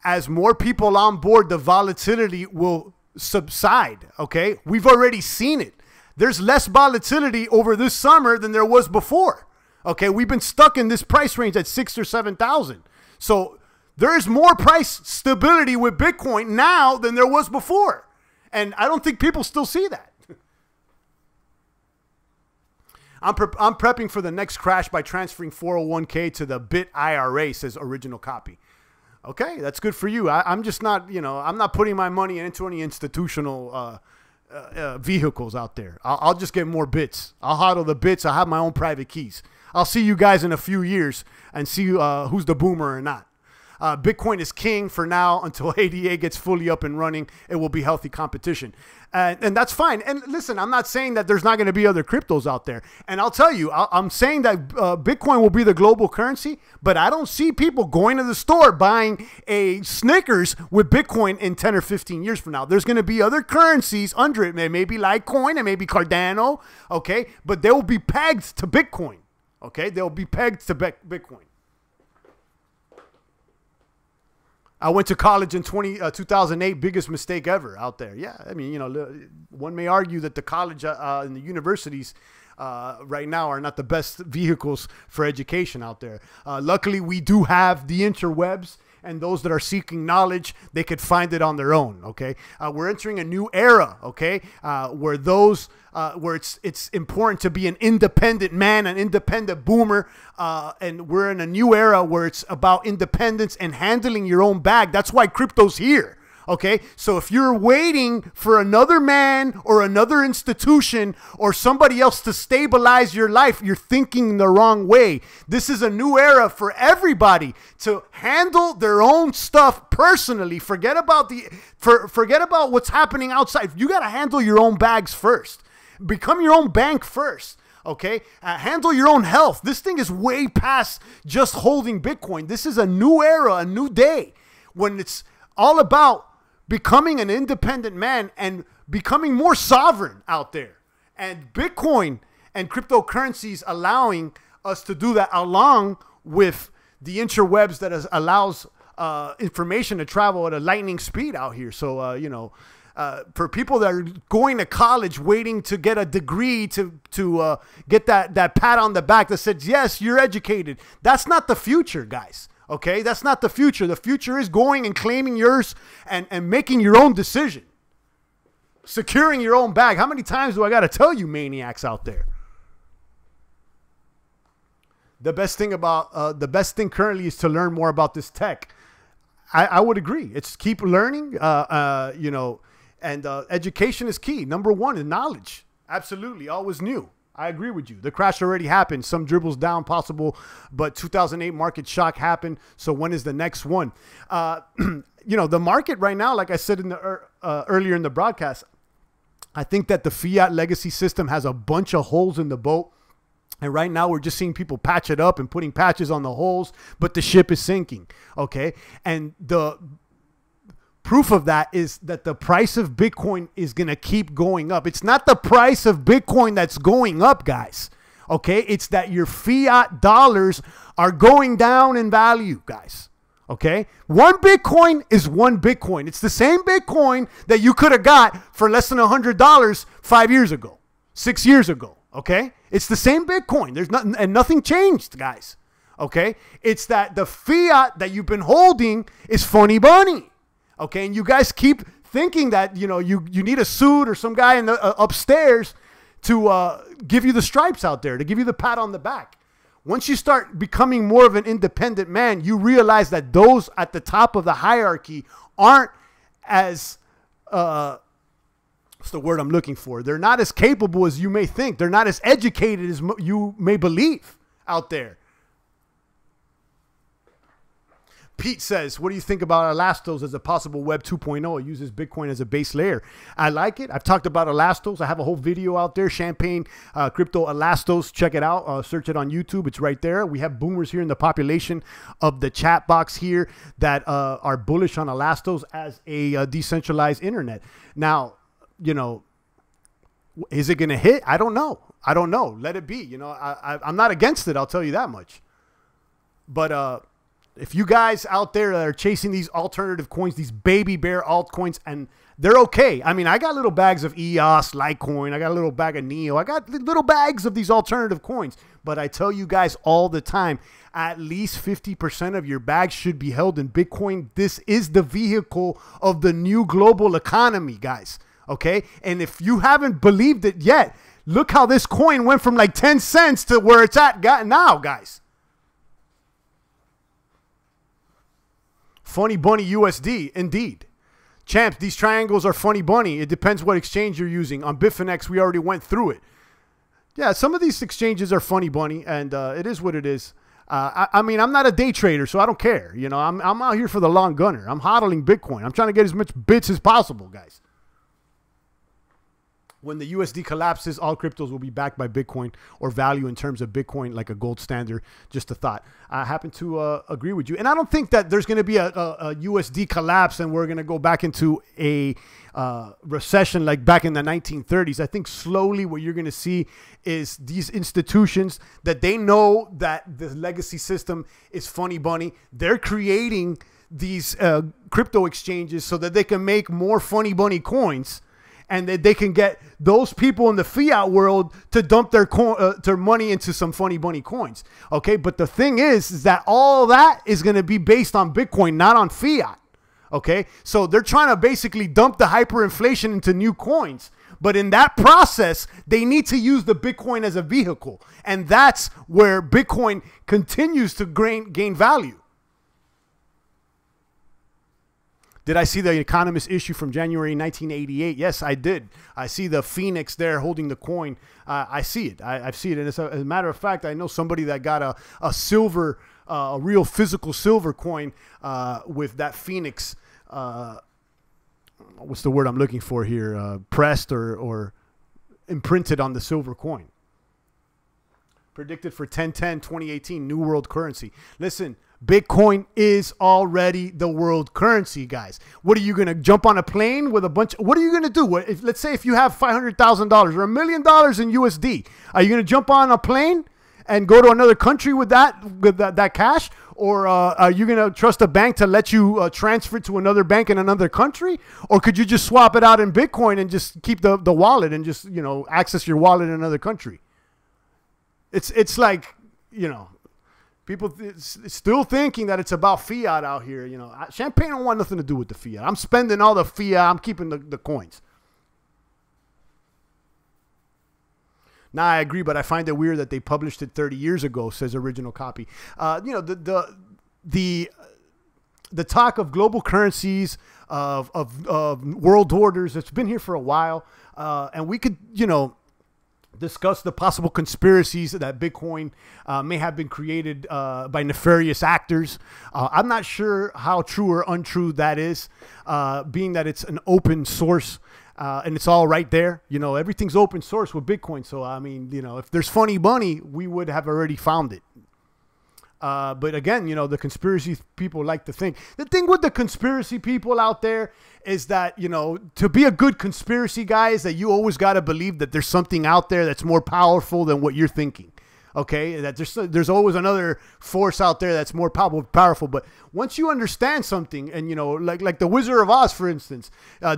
as more people on board, the volatility will subside, okay? We've already seen it. There's less volatility over this summer than there was before, okay? We've been stuck in this price range at 6,000 or 7,000. So there is more price stability with Bitcoin now than there was before. And I don't think people still see that. I'm prepping for the next crash by transferring 401k to the Bit IRA, says Original Copy. Okay, that's good for you. I'm just not, I'm not putting my money into any institutional vehicles out there. I'll just get more bits. I'll hodl the bits. I'll have my own private keys. I'll see you guys in a few years and see who's the boomer or not. Bitcoin is king for now until ADA gets fully up and running. It will be healthy competition. And that's fine. And listen, I'm not saying that there's not going to be other cryptos out there. And I'll tell you, I'm saying that Bitcoin will be the global currency, but I don't see people going to the store buying a Snickers with Bitcoin in 10 or 15 years from now. There's going to be other currencies under it. Maybe Litecoin and maybe Cardano, okay? But they will be pegged to Bitcoin, okay? They'll be pegged to Bitcoin. I went to college in 2008, biggest mistake ever out there. Yeah, I mean, you know, one may argue that the college and the universities right now are not the best vehicles for education out there. Luckily, we do have the interwebs, and those that are seeking knowledge, they could find it on their own, okay? We're entering a new era, okay, where it's important to be an independent man, an independent boomer, and we're in a new era where it's about independence and handling your own bag. That's why crypto's here. Okay, so if you're waiting for another man or another institution or somebody else to stabilize your life, you're thinking the wrong way. This is a new era for everybody to handle their own stuff personally. Forget about what's happening outside. You got to handle your own bags first. Become your own bank first. Okay, handle your own health. This thing is way past just holding Bitcoin. This is a new era, a new day, when it's all about becoming an independent man and becoming more sovereign out there. And Bitcoin and cryptocurrencies allowing us to do that, along with the interwebs that allows information to travel at a lightning speed out here. So, you know, for people that are going to college waiting to get a degree to get that pat on the back that says, yes, you're educated. That's not the future, guys. Okay, that's not the future. The future is going and claiming yours and making your own decision. Securing your own bag. How many times do I got to tell you, maniacs out there? The best thing currently is to learn more about this tech. I would agree. It's keep learning, you know, and education is key. Number one is knowledge. Absolutely, always new. I agree with you. The crash already happened. Some dribbles down possible, but 2008 market shock happened. So when is the next one? You know, the market right now, like I said in the earlier in the broadcast, I think that the fiat legacy system has a bunch of holes in the boat. And right now we're just seeing people patch it up and putting patches on the holes, but the ship is sinking. Okay. And the proof of that is that the price of Bitcoin is going to keep going up. It's not the price of Bitcoin that's going up, guys. Okay, it's that your fiat dollars are going down in value, guys. Okay, one Bitcoin is one Bitcoin. It's the same Bitcoin that you could have got for less than $100 5 years ago, 6 years ago. Okay, it's the same Bitcoin. There's nothing, and nothing changed, guys. Okay, it's that the fiat that you've been holding is funny bunny. Okay, and you guys keep thinking that, you know, you need a suit or some guy in the upstairs to give you the stripes out there, to give you the pat on the back. Once you start becoming more of an independent man, you realize that those at the top of the hierarchy aren't as, what's the word I'm looking for? They're not as capable as you may think. They're not as educated as you may believe out there. Pete says, what do you think about Elastos as a possible Web 2.0? It uses Bitcoin as a base layer. I like it. I've talked about Elastos. I have a whole video out there, Champagne Crypto Elastos. Check it out. Search it on YouTube. It's right there. We have boomers here in the population of the chat box here that are bullish on Elastos as a decentralized internet. Now, you know, is it going to hit? I don't know. I don't know. Let it be. You know, I'm not against it. I'll tell you that much. But, if you guys out there that are chasing these alternative coins, these baby bear altcoins, and they're okay. I mean, I got little bags of EOS, Litecoin. I got a little bag of Neo. I got little bags of these alternative coins. But I tell you guys all the time, at least 50% of your bags should be held in Bitcoin. This is the vehicle of the new global economy, guys. Okay? And if you haven't believed it yet, look how this coin went from like 10 cents to where it's at now, guys. Funny Bunny USD, indeed. Champs, these triangles are funny bunny. It depends what exchange you're using. On Bitfinex, we already went through it. Yeah, some of these exchanges are funny bunny, and it is what it is. I mean, I'm not a day trader, so I don't care. You know, I'm out here for the long gunner. I'm hodling Bitcoin. I'm trying to get as much bits as possible, guys. When the USD collapses, all cryptos will be backed by Bitcoin or value in terms of Bitcoin, like a gold standard. Just a thought. I happen to agree with you. And I don't think that there's going to be a USD collapse and we're going to go back into a recession like back in the 1930s. I think slowly what you're going to see is these institutions that they know that the legacy system is funny bunny. They're creating these crypto exchanges so that they can make more funny bunny coins, and that they can get those people in the fiat world to dump their money into some funny bunny coins. Okay, but the thing is that all that is going to be based on Bitcoin, not on fiat. Okay, so they're trying to basically dump the hyperinflation into new coins. But in that process, they need to use the Bitcoin as a vehicle. And that's where Bitcoin continues to gain value. Did I see the Economist issue from January 1988? Yes, I did. I see the Phoenix there holding the coin. I see it. I see it. And as a matter of fact, I know somebody that got a silver, a real physical silver coin with that Phoenix. What's the word I'm looking for here? Pressed or imprinted on the silver coin. Predicted for 10/10/2018, new world currency. Listen, Bitcoin is already the world currency, guys. What are you going to jump on a plane with a bunch? What are you going to do? Let's say if you have $500,000 or $1 million in USD, are you going to jump on a plane and go to another country with that cash? Or are you going to trust a bank to let you transfer it to another bank in another country? Or could you just swap it out in Bitcoin and just keep the wallet and just, you know, access your wallet in another country? It's like, you know, people still thinking that it's about fiat out here. You know, Champagne don't want nothing to do with the fiat. I'm spending all the fiat. I'm keeping the coins. Nah, I agree, but I find it weird that they published it 30 years ago, says original copy. You know, the talk of global currencies, of world orders, it's been here for a while. And we could, you know, discuss the possible conspiracies that Bitcoin may have been created by nefarious actors. I'm not sure how true or untrue that is, being that it's an open source and it's all right there. You know, everything's open source with Bitcoin. So, I mean, you know, if there's funny money, we would have already found it. But again, you know, the conspiracy people like to think. The thing with the conspiracy people out there is that, you know, to be a good conspiracy guy is that you always got to believe that there's something out there that's more powerful than what you're thinking. Okay, that there's always another force out there that's more powerful. But once you understand something, and, you know, like the Wizard of Oz, for instance,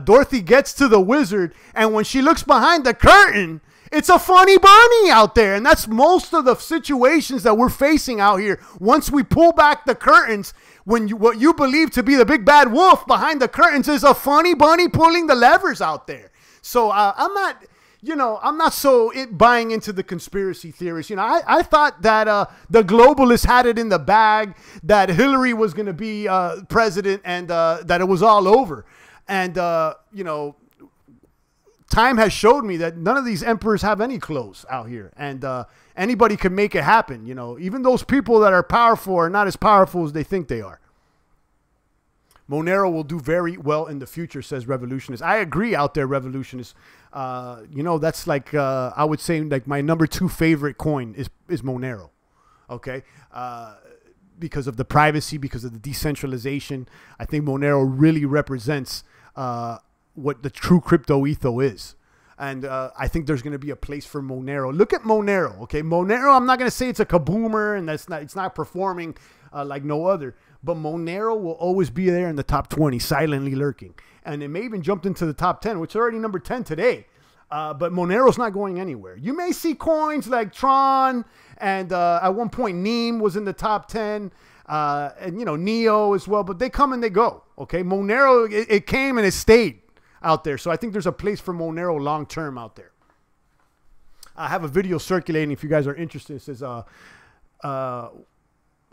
Dorothy gets to the wizard, and when she looks behind the curtain, it's a funny bunny out there. And that's most of the situations that we're facing out here. Once we pull back the curtains, what you believe to be the big bad wolf behind the curtains is a funny bunny pulling the levers out there. So I'm not, you know, I'm not so buying into the conspiracy theories. You know, I thought that the globalists had it in the bag, that Hillary was going to be president, and that it was all over. And, you know, time has showed me that none of these emperors have any clothes out here, and anybody can make it happen. You know, even those people that are powerful are not as powerful as they think they are. Monero will do very well in the future, says Revolutionist. I agree out there, Revolutionist. You know, that's like, I would say, like my #2 favorite coin is Monero. Okay. Because of the privacy, because of the decentralization. I think Monero really represents what the true crypto ethos is. And I think there's going to be a place for Monero. Look at Monero, okay? Monero, I'm not going to say it's a kaboomer and it's not performing like no other. But Monero will always be there in the top 20, silently lurking. And it may even jumped into the top 10, which is already number 10 today. But Monero's not going anywhere. You may see coins like Tron, and at one point Neem was in the top 10. And, you know, Neo as well. But they come and they go, okay? Monero, it came and it stayed out there. So I think there's a place for Monero long term out there. I have a video circulating if you guys are interested. It says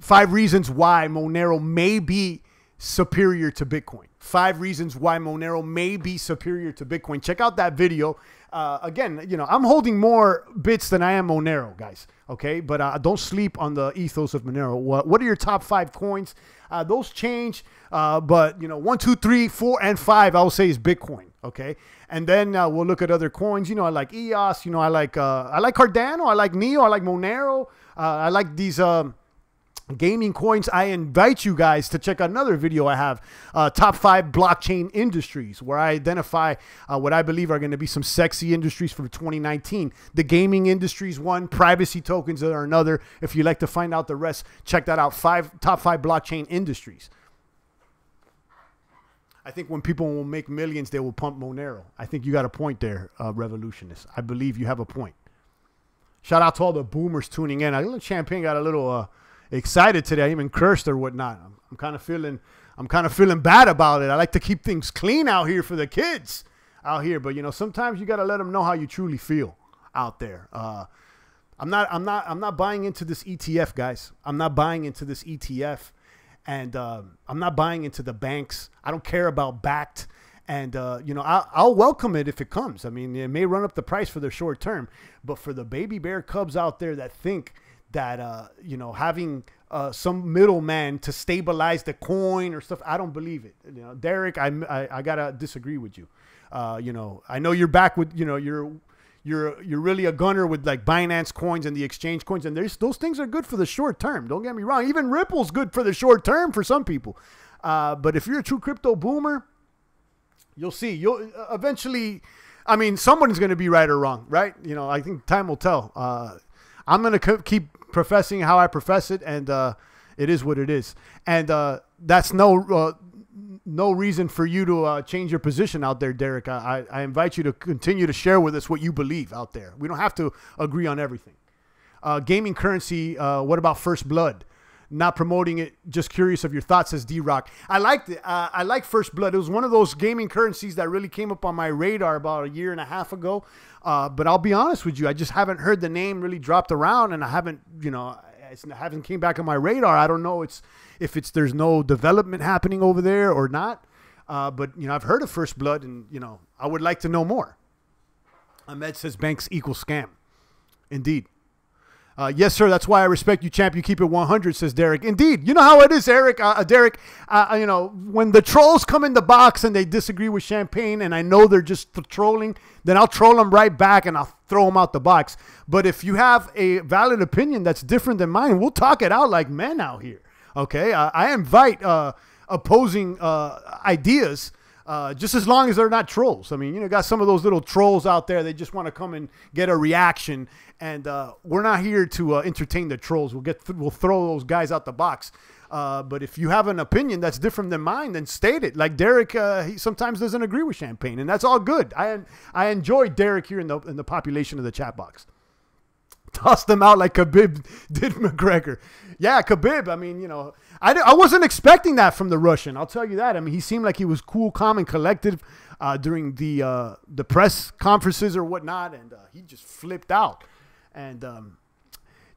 5 reasons why Monero may be superior to Bitcoin. 5 reasons why Monero may be superior to Bitcoin. Check out that video. Again, you know, I'm holding more bits than I am Monero, guys. Okay, but don't sleep on the ethos of Monero. What are your top 5 coins? Those change, but you know, 1, 2, 3, 4, and 5, I will say is Bitcoin. Okay, and then we'll look at other coins. You know, I like EOS. You know, I like Cardano. I like Neo. I like Monero. I like these gaming coins. I invite you guys to check out another video I have, top 5 blockchain industries, where I identify what I believe are going to be some sexy industries for 2019. The gaming industry is one, privacy tokens are another. If you'd like to find out the rest, check that out. Top 5 blockchain industries. I think when people will make millions, they will pump Monero. I think you got a point there, Revolutionist. I believe you have a point. Shout out to all the boomers tuning in. I think Champagne got a little excited today. I even cursed or whatnot. I'm kind of feeling bad about it. I like to keep things clean out here for the kids out here, but you know, sometimes you got to let them know how you truly feel out there. I'm not buying into this ETF, guys. I'm not buying into this ETF, and I'm not buying into the banks. I don't care about backed. And, you know, I'll welcome it if it comes. I mean, it may run up the price for the short term, but for the baby bear cubs out there that think that, you know, having some middleman to stabilize the coin or stuff, I don't believe it. You know, Derek, I got to disagree with you. You know, I know you're back with, you know, you're really a gunner with like Binance coins and the exchange coins. And those things are good for the short term. Don't get me wrong. Even Ripple's good for the short term for some people. But if you're a true crypto boomer, you'll see. You'll eventually, I mean, someone's going to be right or wrong, right? You know, I think time will tell. I'm going to keep professing how I profess it, and it is what it is. And that's no reason for you to change your position out there, Derek. I invite you to continue to share with us what you believe out there. We don't have to agree on everything. Gaming currency, what about First Blood? Not promoting it, just curious of your thoughts, says D-Rock. I liked it. I like First Blood. It was one of those gaming currencies that really came up on my radar about 1.5 years ago. But I'll be honest with you, I just haven't heard the name really dropped around, and I haven't, you know, it hasn't came back on my radar. I don't know if there's no development happening over there or not. But, you know, I've heard of First Blood, and, you know, I would like to know more. Ahmed says banks equal scam. Indeed. Yes, sir. That's why I respect you, champ. You keep it 100, says Derek. Indeed. You know how it is, Eric. Derek, you know, when the trolls come in the box and they disagree with Champagne and I know they're just trolling, then I'll troll them right back and I'll throw them out the box. But if you have a valid opinion that's different than mine, we'll talk it out like men out here. Okay? I invite opposing ideas, just as long as they're not trolls. I mean, you know, got some of those little trolls out there. They just want to come and get a reaction. And we're not here to entertain the trolls. We'll throw those guys out the box. But if you have an opinion that's different than mine, then state it. Like Derek, he sometimes doesn't agree with Champagne, and that's all good. I enjoy Derek here in the population of the chat box. Toss them out like Khabib did McGregor. Yeah, Khabib. I mean, you know, I wasn't expecting that from the Russian. I'll tell you that. I mean, he seemed like he was cool, calm, and collected during the press conferences or whatnot, and he just flipped out. And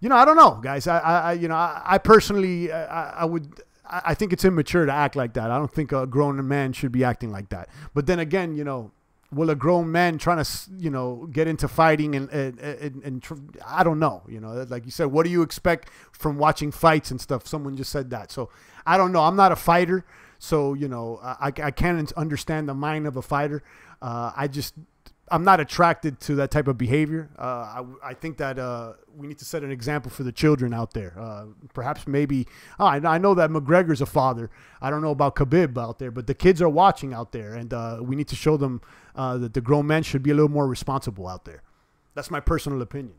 you know, I don't know, guys. I personally, I think it's immature to act like that. I don't think a grown man should be acting like that. But then again, you know, will a grown man trying to, you know, get into fighting and I don't know, you know, like you said, what do you expect from watching fights and stuff? Someone just said that. So I don't know. I'm not a fighter. So, you know, I can't understand the mind of a fighter. I'm not attracted to that type of behavior. I think that we need to set an example for the children out there. Perhaps maybe, I know that McGregor's a father. I don't know about Khabib out there, but the kids are watching out there, and we need to show them that the grown men should be a little more responsible out there. That's my personal opinion.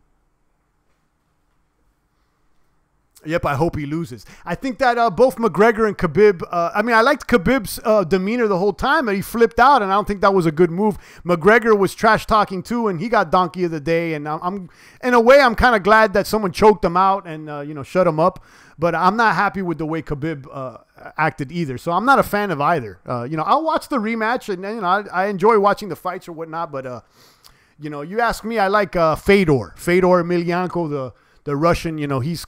Yep, I hope he loses. I think that both McGregor and Khabib, I mean, I liked Khabib's demeanor the whole time, but he flipped out, and I don't think that was a good move. McGregor was trash-talking too, and he got donkey of the day, and I'm in a way, I'm kind of glad that someone choked him out and, you know, shut him up, but I'm not happy with the way Khabib acted either, so I'm not a fan of either. You know, I'll watch the rematch, and, you know, I enjoy watching the fights or whatnot, but, you know, you ask me, I like Fedor Emelianenko, the Russian, you know, he's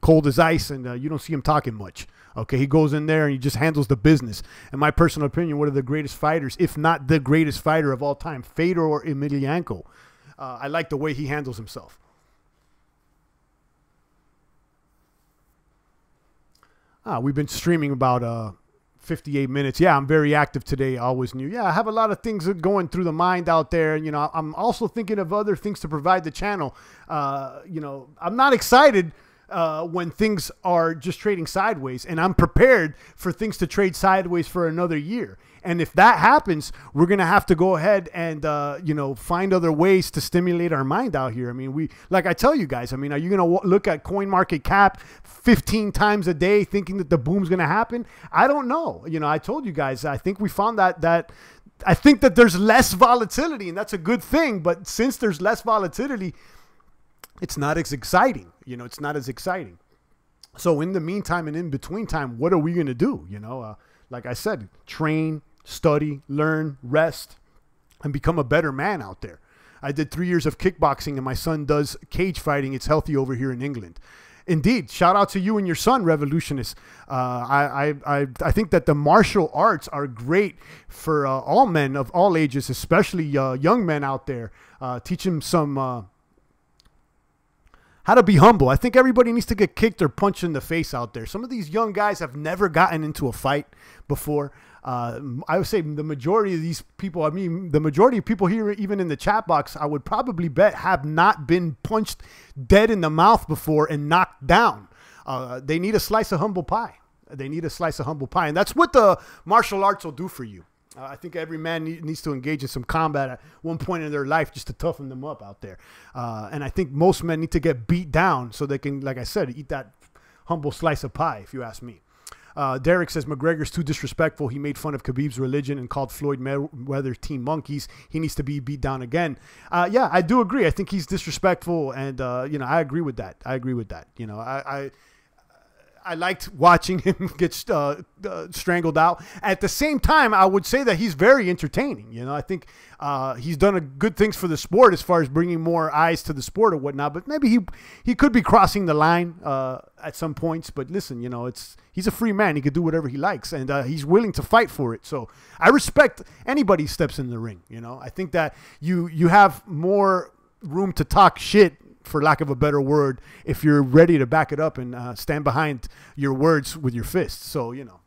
cold as ice, and you don't see him talking much. Okay, he goes in there and he just handles the business. In my personal opinion, one of the greatest fighters, if not the greatest fighter of all time, Fedor Emelianenko. I like the way he handles himself. We've been streaming about 58 minutes. Yeah, I'm very active today. Always new. Yeah, I have a lot of things going through the mind out there. You know, I'm also thinking of other things to provide the channel. You know, I'm not excited when things are just trading sideways, and I'm prepared for things to trade sideways for another year. And if that happens, we're going to have to go ahead and, you know, find other ways to stimulate our mind out here. I mean, like I tell you guys, I mean, are you going to look at CoinMarketCap 15 times a day thinking that the boom's going to happen? I don't know. You know, I told you guys, I think we found that I think that there's less volatility, and that's a good thing. But since there's less volatility, it's not as exciting. You know, it's not as exciting. So in the meantime and in between time, what are we going to do? You know, like I said, train, study, learn, rest, and become a better man out there. I did 3 years of kickboxing, and my son does cage fighting. It's healthy over here in England. Indeed. Shout out to you and your son, Revolutionist. I think that the martial arts are great for all men of all ages, especially young men out there. Teach them some how to be humble. I think everybody needs to get kicked or punched in the face out there. Some of these young guys have never gotten into a fight before. I would say the majority of these people, I mean, the majority of people here, even in the chat box, I would probably bet have not been punched dead in the mouth before and knocked down. They need a slice of humble pie. They need a slice of humble pie. And that's what the martial arts will do for you. I think every man needs to engage in some combat at one point in their life just to toughen them up out there. And I think most men need to get beat down so they can, like I said, eat that humble slice of pie, if you ask me. Derek says, McGregor's too disrespectful. He made fun of Khabib's religion and called Floyd Mayweather team monkeys. He needs to be beat down again. Yeah, I do agree. I think he's disrespectful, and, you know, I agree with that. I agree with that. You know, I liked watching him get strangled out. At the same time, I would say that he's very entertaining. You know, I think he's done good things for the sport as far as bringing more eyes to the sport or whatnot. But maybe he could be crossing the line at some points. But listen, you know, he's a free man. He could do whatever he likes, and he's willing to fight for it. So I respect anybody who steps in the ring. You know, I think that you have more room to talk shit, for lack of a better word, if you're ready to back it up and stand behind your words with your fists. So, you know,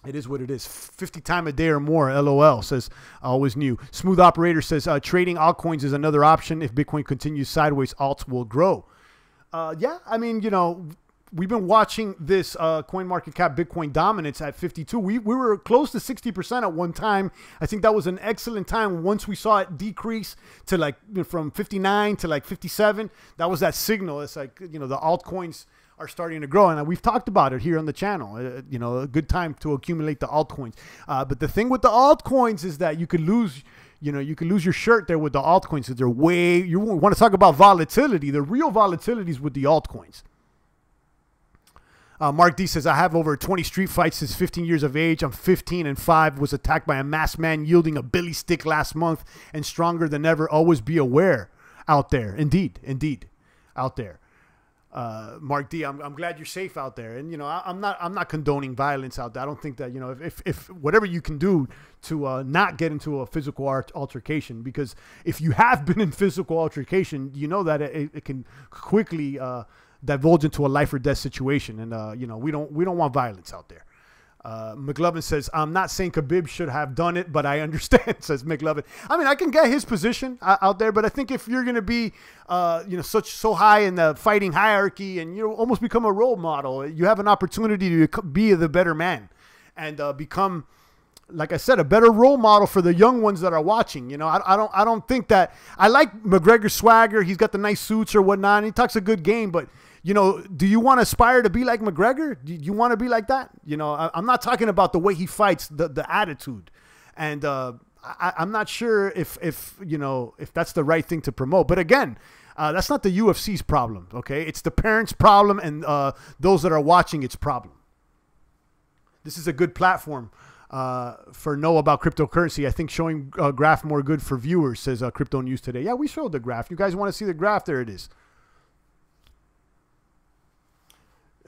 it is what it is. 50 times a day or more, LOL, says always new. Smooth Operator says trading altcoins is another option. If Bitcoin continues sideways, alts will grow. Yeah, I mean, you know, we've been watching this CoinMarketCap Bitcoin dominance at 52. We were close to 60% at one time. I think that was an excellent time. Once we saw it decrease to like from 59 to like 57, that was that signal. It's like, you know, the altcoins are starting to grow. And we've talked about it here on the channel. You know, a good time to accumulate the altcoins. But the thing with the altcoins is that you could lose... You know, you can lose your shirt there with the altcoins. They're way... You want to talk about volatility. The real volatility is with the altcoins. Mark D says, I have over 20 street fights since 15 years of age. I'm 15 and 5. Was attacked by a masked man yielding a billy stick last month and stronger than ever. Always be aware out there. Indeed. Indeed. Out there. Mark D, I'm glad you're safe out there. And, you know, I'm not condoning violence out there. I don't think that, you know, if whatever you can do to not get into a physical altercation, because if you have been in physical altercation, you know that it can quickly divulge into a life or death situation. And, you know, we don't want violence out there. McLovin says, I'm not saying Khabib should have done it, but I understand, says McLovin. I mean, I can get his position out there, but I think if you're going to be, you know, so high in the fighting hierarchy and you almost become a role model, you have an opportunity to be the better man and become, like I said, a better role model for the young ones that are watching. You know, I don't think that... I like McGregor's swagger. He's got the nice suits or whatnot, and he talks a good game, but... You know, do you want to aspire to be like McGregor? Do you want to be like that? You know, I'm not talking about the way he fights, the attitude. And I'm not sure if, you know, if that's the right thing to promote. But again, that's not the UFC's problem, okay? It's the parents' problem and those that are watching its problem. This is a good platform for Know About Cryptocurrency. I think showing a graph more good for viewers, says Crypto News Today. Yeah, we showed the graph. You guys want to see the graph? There it is.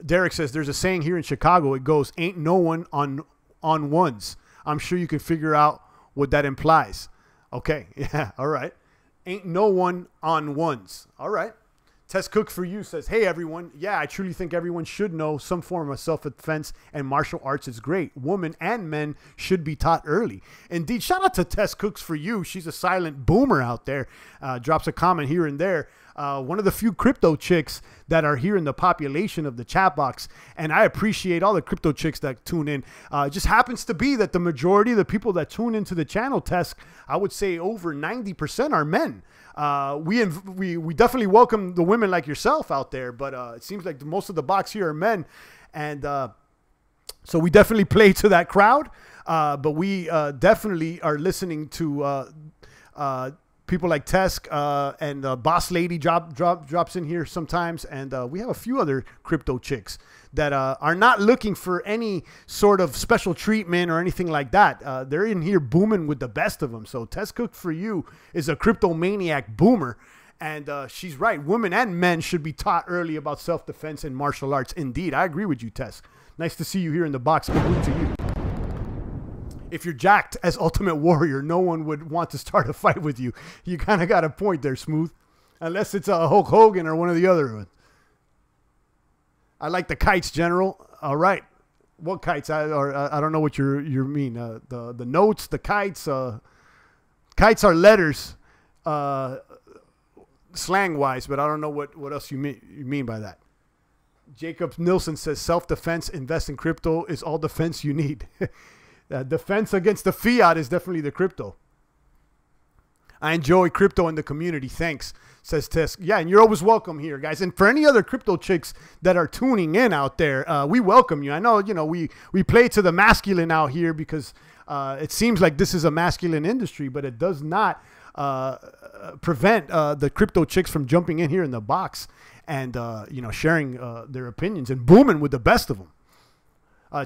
Derek says, there's a saying here in Chicago. It goes, ain't no one on ones. I'm sure you can figure out what that implies. Okay. Yeah. All right. Ain't no one on ones. All right. Tess Cook for you says, hey, everyone. Yeah, I truly think everyone should know some form of self-defense and martial arts is great. Women and men should be taught early. Indeed, shout out to Tess Cooks for you. She's a silent boomer out there. Drops a comment here and there. One of the few crypto chicks that are here in the population of the chat box. And I appreciate all the crypto chicks that tune in. It just happens to be that the majority of the people that tune into the channel, Tess, I would say over 90% are men. We definitely welcome the women like yourself out there, but it seems like most of the box here are men, and so we definitely play to that crowd. But we definitely are listening to people like Tesk and Boss Lady drops in here sometimes, and we have a few other crypto chicks that are not looking for any sort of special treatment or anything like that. They're in here booming with the best of them. So Tess Cook for you is a crypto maniac boomer. And she's right. Women and men should be taught early about self-defense and martial arts. Indeed, I agree with you, Tess. Nice to see you here in the box. Good to you. If you're jacked as Ultimate Warrior, no one would want to start a fight with you. You kind of got a point there, Smooth. Unless it's a Hulk Hogan or one of the other ones. I like the kites, General. All right. What kites? I don't know what you mean. The notes, the kites. Kites are letters, slang-wise, but I don't know what else you mean by that. Jacob Nilsson says, self-defense, invest in crypto is all defense you need. Defense against the fiat is definitely the crypto. I enjoy crypto in the community. Thanks, says Tisk. Yeah, and you're always welcome here, guys. And for any other crypto chicks that are tuning in out there, we welcome you. I know, we play to the masculine out here because it seems like this is a masculine industry, but it does not prevent the crypto chicks from jumping in here in the box and, sharing their opinions and booming with the best of them.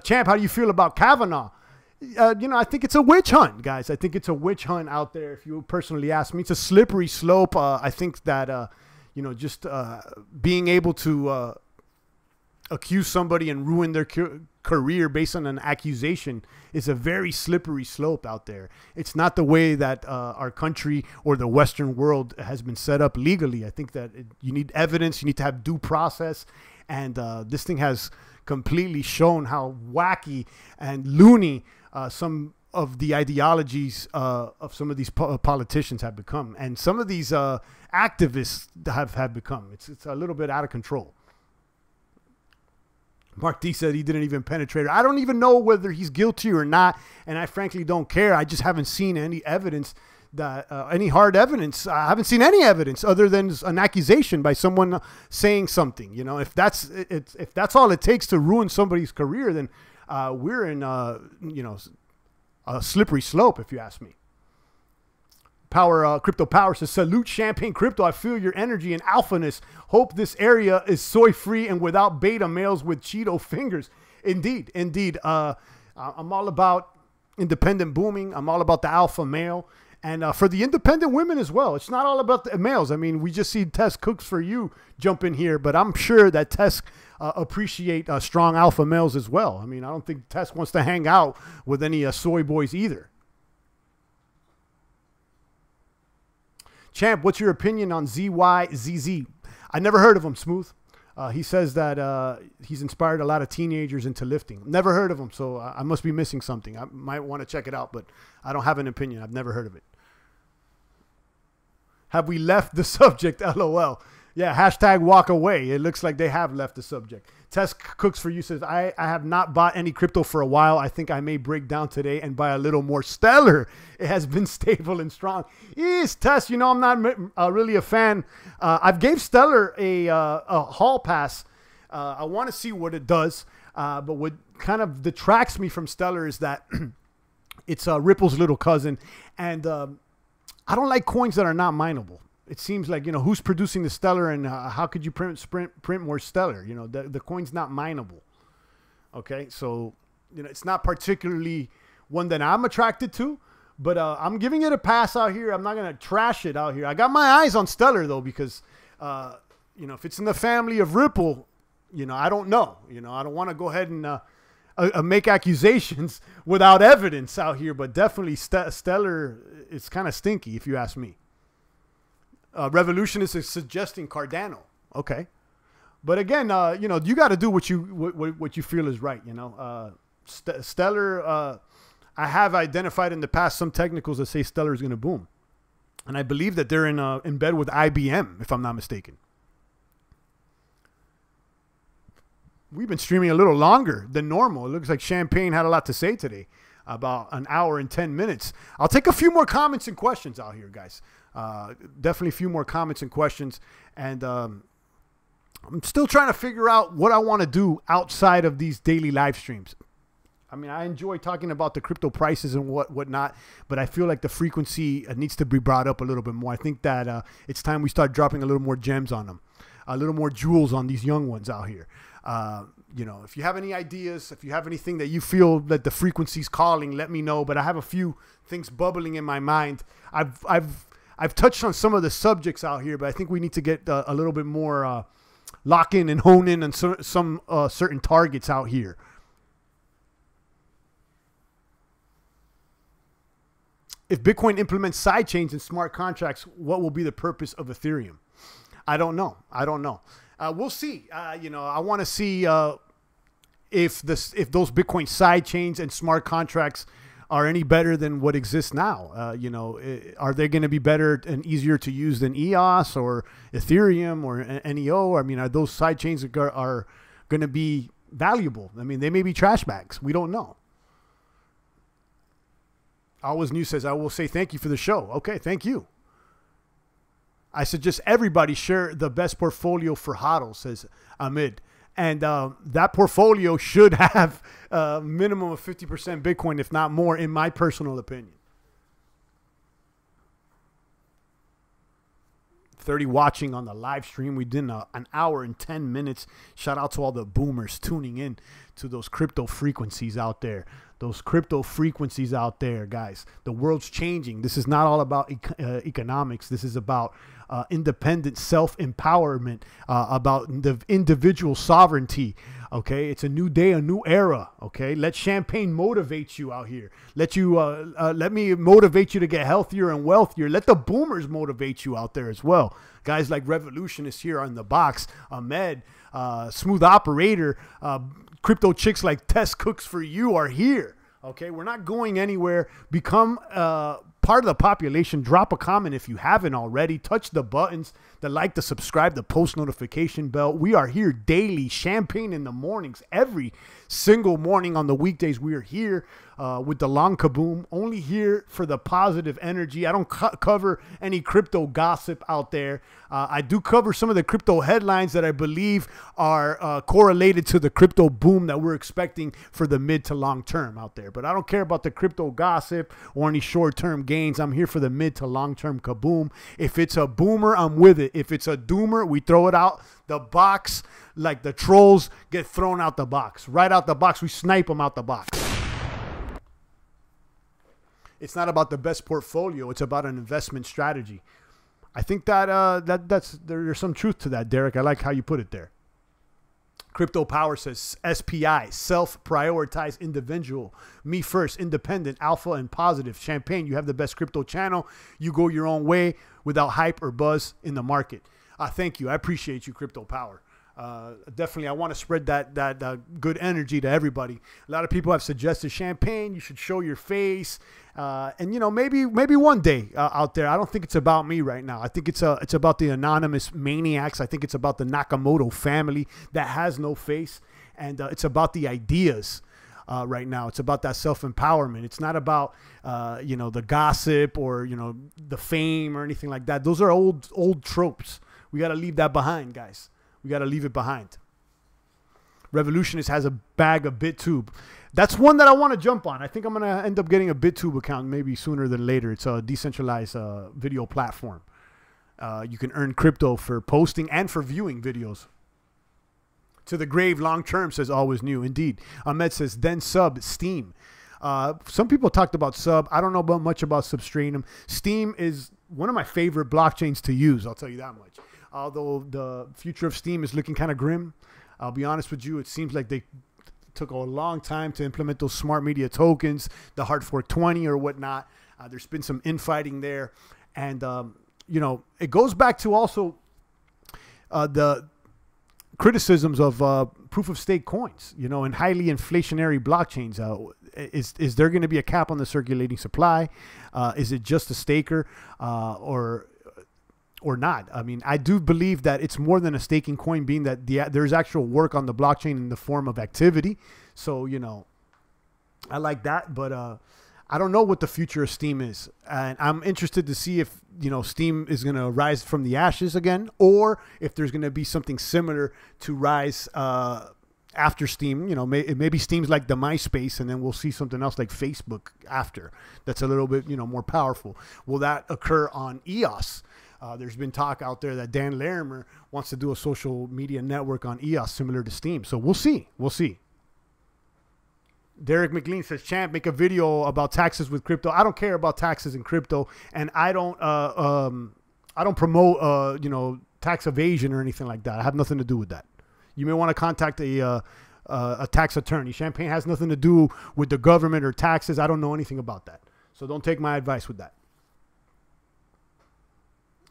Champ, how do you feel about Kavanaugh? I think it's a witch hunt, guys. I think it's a witch hunt out there. If you personally ask me, it's a slippery slope. I think that, just being able to accuse somebody and ruin their career based on an accusation is a very slippery slope out there. It's not the way that our country or the Western world has been set up legally. I think that you need evidence. You need to have due process. And this thing has completely shown how wacky and loony some of the ideologies of some of these politicians have become, and some of these activists have become. It's a little bit out of control. Mark D said he didn't even penetrate her. I don't even know whether he's guilty or not, and I frankly don't care. I just haven't seen any evidence that any hard evidence. I haven't seen any evidence other than an accusation by someone saying something. If that's all it takes to ruin somebody's career, then we're in a slippery slope, if you ask me. Crypto Power says, salute Champagne Crypto. I feel your energy and alphaness. Hope this area is soy free and without beta males with Cheeto fingers. Indeed. I'm all about independent booming. I'm all about the alpha male. And for the independent women as well. It's not all about the males. I mean, we just see Tess Cooks for you jump in here, but I'm sure that Tess appreciate strong alpha males as well. I mean, I don't think Tess wants to hang out with any soy boys either. Champ, what's your opinion on ZYZZ? I never heard of him, Smooth. He says that he's inspired a lot of teenagers into lifting. Never heard of him, so I must be missing something. I might want to check it out, but I don't have an opinion. I've never heard of it. Have we left the subject? LOL. Yeah, hashtag walk away. It looks like they have left the subject. Tess Cooks for you says, I have not bought any crypto for a while. I think I may break down today and buy a little more Stellar. It has been stable and strong. Yes, Tess, I'm not really a fan. I've gave Stellar a hall pass. I want to see what it does. But what kind of detracts me from Stellar is that it's Ripple's little cousin. And I don't like coins that are not mineable. It seems like, who's producing the Stellar and how could you print more Stellar? The coin's not mineable. Okay, so, it's not particularly one that I'm attracted to, but I'm giving it a pass out here. I'm not going to trash it out here. I got my eyes on Stellar, though, because, if it's in the family of Ripple, You know, I don't know. You know, I don't want to go ahead and make accusations without evidence out here, but definitely Stellar is kind of stinky, if you ask me. Revolutionist is suggesting Cardano. Okay. But again, you know, you got to do what you feel is right. You know, Stellar, I have identified in the past some technicals that say Stellar is going to boom. And I believe that they're in bed with IBM, if I'm not mistaken. We've been streaming a little longer than normal. It looks like Champagne had a lot to say today, about an hour and 10 minutes. I'll take a few more comments and questions out here, guys. Definitely a few more comments and questions. And I'm still trying to figure out what I want to do outside of these daily live streams. I mean, I enjoy talking about the crypto prices and whatnot, but I feel like the frequency needs to be brought up a little bit more. I think that it's time we start dropping a little more gems on them, a little more jewels on these young ones out here. You know, if you have any ideas, if you have anything that you feel that the frequency's calling, let me know. But I have a few things bubbling in my mind. I've touched on some of the subjects out here, but I think we need to get a little bit more lock in and hone in on some certain targets out here. If Bitcoin implements sidechains and smart contracts, what will be the purpose of Ethereum? I don't know. I don't know. We'll see. You know, I want to see if those Bitcoin sidechains and smart contracts are any better than what exists now. You know, are they going to be better and easier to use than EOS or Ethereum or NEO? I mean, are those sidechains are going to be valuable? I mean, they may be trash bags. We don't know. Always New says, I will say thank you for the show. Okay, thank you. I suggest everybody share the best portfolio for HODL, says Ahmed. And that portfolio should have a minimum of 50% Bitcoin, if not more, in my personal opinion. 30 watching on the live stream. We did an hour and 10 minutes. Shout out to all the boomers tuning in to those crypto frequencies out there. Those crypto frequencies out there, guys. The world's changing. This is not all about economics. This is about independent self-empowerment, about the individual sovereignty. Okay, it's a new day, a new era. Okay, let Champagne motivate you out here. Let me motivate you to get healthier and wealthier. Let the boomers motivate you out there as well. Guys like Revolutionists here on the box, Ahmed, Smooth Operator, crypto chicks like Test Cooks for You are here. Okay, we're not going anywhere. Become part of the population. Drop a comment if you haven't already. Touch the buttons, the like, the subscribe, the post notification bell. We are here daily. Champagne in the mornings. Every single morning on the weekdays, we are here with the long kaboom. Only here for the positive energy. I don't cover any crypto gossip out there. I do cover some of the crypto headlines that I believe are correlated to the crypto boom that we're expecting for the mid to long term out there. But I don't care about the crypto gossip or any short-term gains. I'm here for the mid to long-term kaboom. If it's a boomer, I'm with it. If it's a doomer, we throw it out the box like the trolls get thrown out the box. Right out the box, we snipe them out the box. It's not about the best portfolio. It's about an investment strategy. I think that there's some truth to that, Derek. I like how you put it there. Crypto Power says SPI, self-prioritized individual, me first, independent, alpha, and positive. Champagne, you have the best crypto channel. You go your own way without hype or buzz in the market. Thank you. I appreciate you, Crypto Power. Definitely, I want to spread that good energy to everybody. A lot of people have suggested, Champagne, you should show your face. And, you know, maybe one day out there. I don't think it's about me right now. I think it's about the anonymous maniacs. I think it's about the Nakamoto family that has no face. And it's about the ideas right now. It's about that self-empowerment. It's not about, you know, the gossip or, you know, the fame or anything like that. Those are old tropes. We got to leave that behind, guys. We got to leave it behind. Revolutionist has a bag of BitTube. That's one that I want to jump on. I think I'm going to end up getting a BitTube account maybe sooner than later. It's a decentralized video platform. You can earn crypto for posting and for viewing videos. To the grave long term, says Always New. Indeed. Ahmed says, then sub Steem. Some people talked about sub. I don't know much about Substratum. Steem is one of my favorite blockchains to use. I'll tell you that much. Although the future of Steem is looking kind of grim. I'll be honest with you, it seems like they took a long time to implement those smart media tokens, the hard fork 20 or whatnot. There's been some infighting there. And, you know, it goes back to also the criticisms of proof of stake coins, you know, and highly inflationary blockchains. Is there going to be a cap on the circulating supply? Is it just a staker or not? I mean, I do believe that it's more than a staking coin, being that there's actual work on the blockchain in the form of activity. So, you know, I like that, but I don't know what the future of Steem is. And I'm interested to see if, you know, Steem is going to rise from the ashes again, or if there's going to be something similar to rise after Steem. You know, maybe Steem's like the MySpace, and then we'll see something else like Facebook after that's a little bit, you know, more powerful. Will that occur on EOS? There's been talk out there that Dan Larimer wants to do a social media network on EOS similar to Steem. So we'll see. We'll see. Derek McLean says, Champ, make a video about taxes with crypto. I don't care about taxes in crypto, and I don't promote you know, tax evasion or anything like that. I have nothing to do with that. You may want to contact a tax attorney. Champagne has nothing to do with the government or taxes. I don't know anything about that. So don't take my advice with that.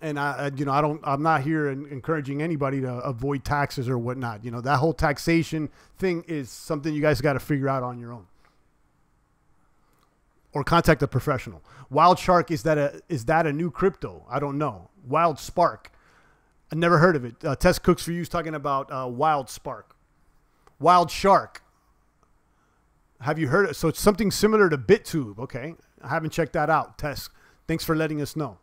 And you know, I'm not here encouraging anybody to avoid taxes or whatnot. You know, that whole taxation thing is something you guys got to figure out on your own, or contact a professional. Wild Shark, is that a new crypto? I don't know. Wild Spark, I never heard of it. Test Cooks for You is talking about Wild Spark. Wild Shark, have you heard it? So it's something similar to BitTube. Okay, I haven't checked that out. Test, thanks for letting us know.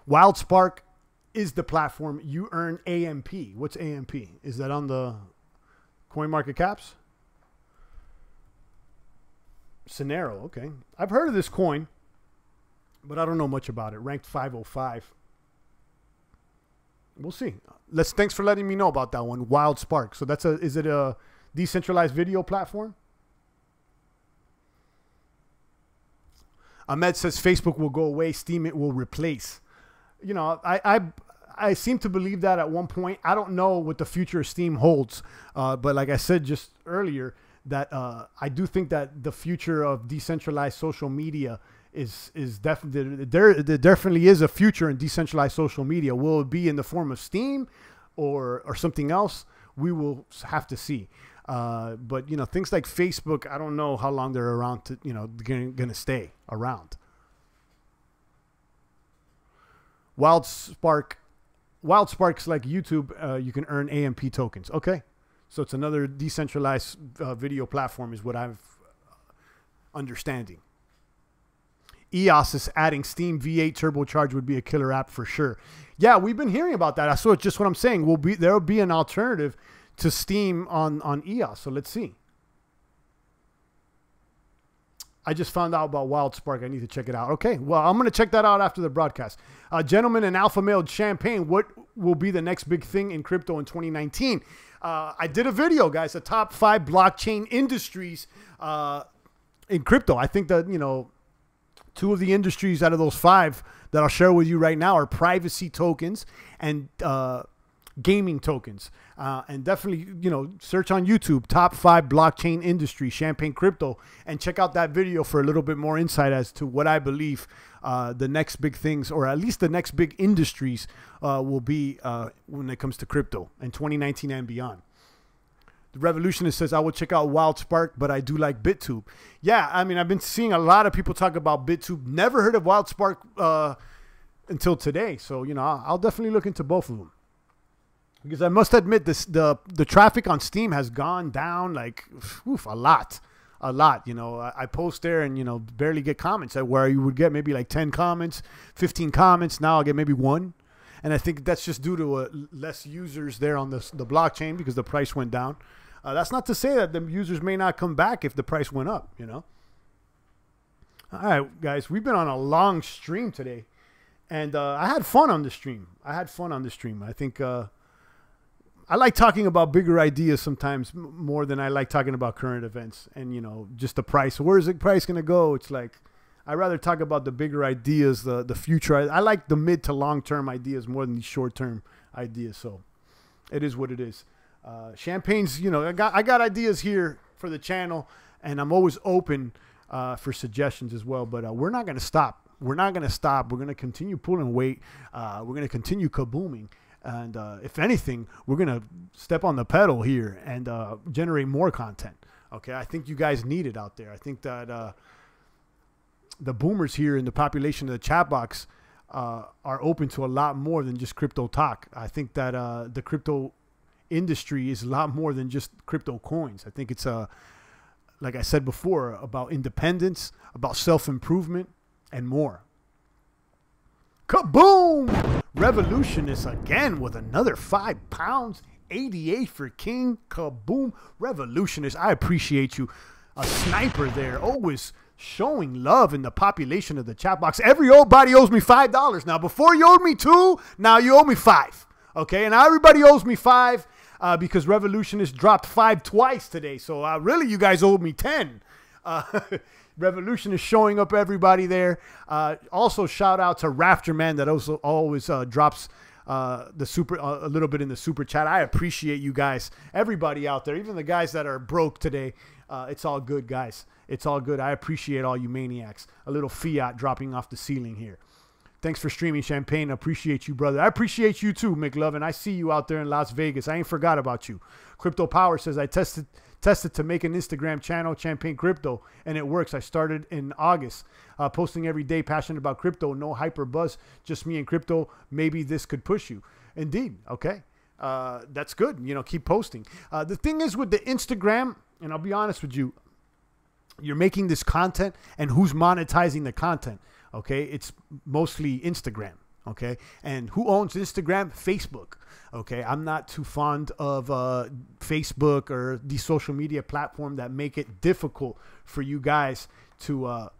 WildSpark is the platform you earn AMP. What's AMP? Is that on the coin market caps? Monero, okay. I've heard of this coin, but I don't know much about it. Ranked 505. We'll see. Thanks for letting me know about that one. WildSpark. So is it a decentralized video platform? Ahmed says Facebook will go away, Steem it will replace. You know, I seem to believe that at one point. I don't know what the future of Steem holds, but like I said just earlier, that I do think that the future of decentralized social media is definitely there definitely is a future in decentralized social media. Will it be in the form of Steem or something else? We will have to see. But you know, things like Facebook, I don't know how long they're around to, you know, going to stay around. WildSpark's like YouTube. You can earn AMP tokens. Okay, so it's another decentralized video platform, is what I'm understanding. EOS is adding Steem V8 turbocharge would be a killer app for sure. Yeah, we've been hearing about that. So it's just what I'm saying. There will be an alternative to Steem on EOS. So let's see. I just found out about WildSpark. I need to check it out. Okay, well, I'm going to check that out after the broadcast. Gentlemen and Alpha Male Champagne, what will be the next big thing in crypto in 2019? I did a video, guys, the top 5 blockchain industries in crypto. I think that, you know, 2 of the industries out of those 5 that I'll share with you right now are privacy tokens and gaming tokens. And definitely, you know, search on YouTube, top 5 blockchain industry, Champagne Crypto, and check out that video for a little bit more insight as to what I believe the next big things, or at least the next big industries will be when it comes to crypto in 2019 and beyond. The Revolutionist says, I will check out WildSpark, but I do like BitTube. Yeah, I mean, I've been seeing a lot of people talk about BitTube. Never heard of WildSpark until today. So, you know, I'll definitely look into both of them. Because I must admit, the traffic on Steem has gone down like a lot. You know, I post there and, you know, barely get comments. Where you would get maybe like 10 comments, 15 comments. Now I'll get maybe 1. And I think that's just due to less users there on the blockchain because the price went down. That's not to say that the users may not come back if the price went up, you know. All right, guys, we've been on a long stream today. And I had fun on the stream. I think... I like talking about bigger ideas sometimes more than I like talking about current events and, you know, just the price. Where is the price going to go? It's like, I'd rather talk about the bigger ideas, the future. I like the mid to long-term ideas more than the short-term ideas. So It is what it is. Champagne's, you know, I got ideas here for the channel, and I'm always open for suggestions as well. But we're not going to stop. We're not going to stop. We're going to continue pulling weight. We're going to continue kabooming. And if anything, we're going to step on the pedal here and generate more content. Okay, I think you guys need it out there. I think that the boomers here in the population of the chat box are open to a lot more than just crypto talk. I think that the crypto industry is a lot more than just crypto coins. I think it's like I said before, about independence, about self-improvement, and more. Kaboom! Revolutionist again with another £5. 88 for King. Kaboom! Revolutionist, I appreciate you. A sniper there, always showing love in the population of the chat box. Everybody owes me $5 now. Before you owed me 2, now you owe me 5. Okay, and everybody owes me 5 because Revolutionist dropped 5 twice today. So really, you guys owed me 10. Revolution is showing up, everybody there. Also, shout out to Rafterman that also always drops the super a little bit in the super chat. I appreciate you guys, everybody out there, even the guys that are broke today. It's all good, guys. It's all good. I appreciate all you maniacs. A little fiat dropping off the ceiling here. Thanks for streaming, Champagne. I appreciate you, brother. I appreciate you too, McLovin. I see you out there in Las Vegas. I ain't forgot about you. Crypto Power says I tested to make an Instagram channel, Champagne Crypto, and it works. I started in August, posting every day, passionate about crypto, no hyper buzz, just me and crypto. Maybe this could push you. Indeed. Okay. That's good. You know, keep posting. The thing is with the Instagram, and I'll be honest with you, you're making this content, and who's monetizing the content? Okay. It's mostly Instagram. Okay. And who owns Instagram? Facebook. Okay. I'm not too fond of Facebook or the social media platform that make it difficult for you guys to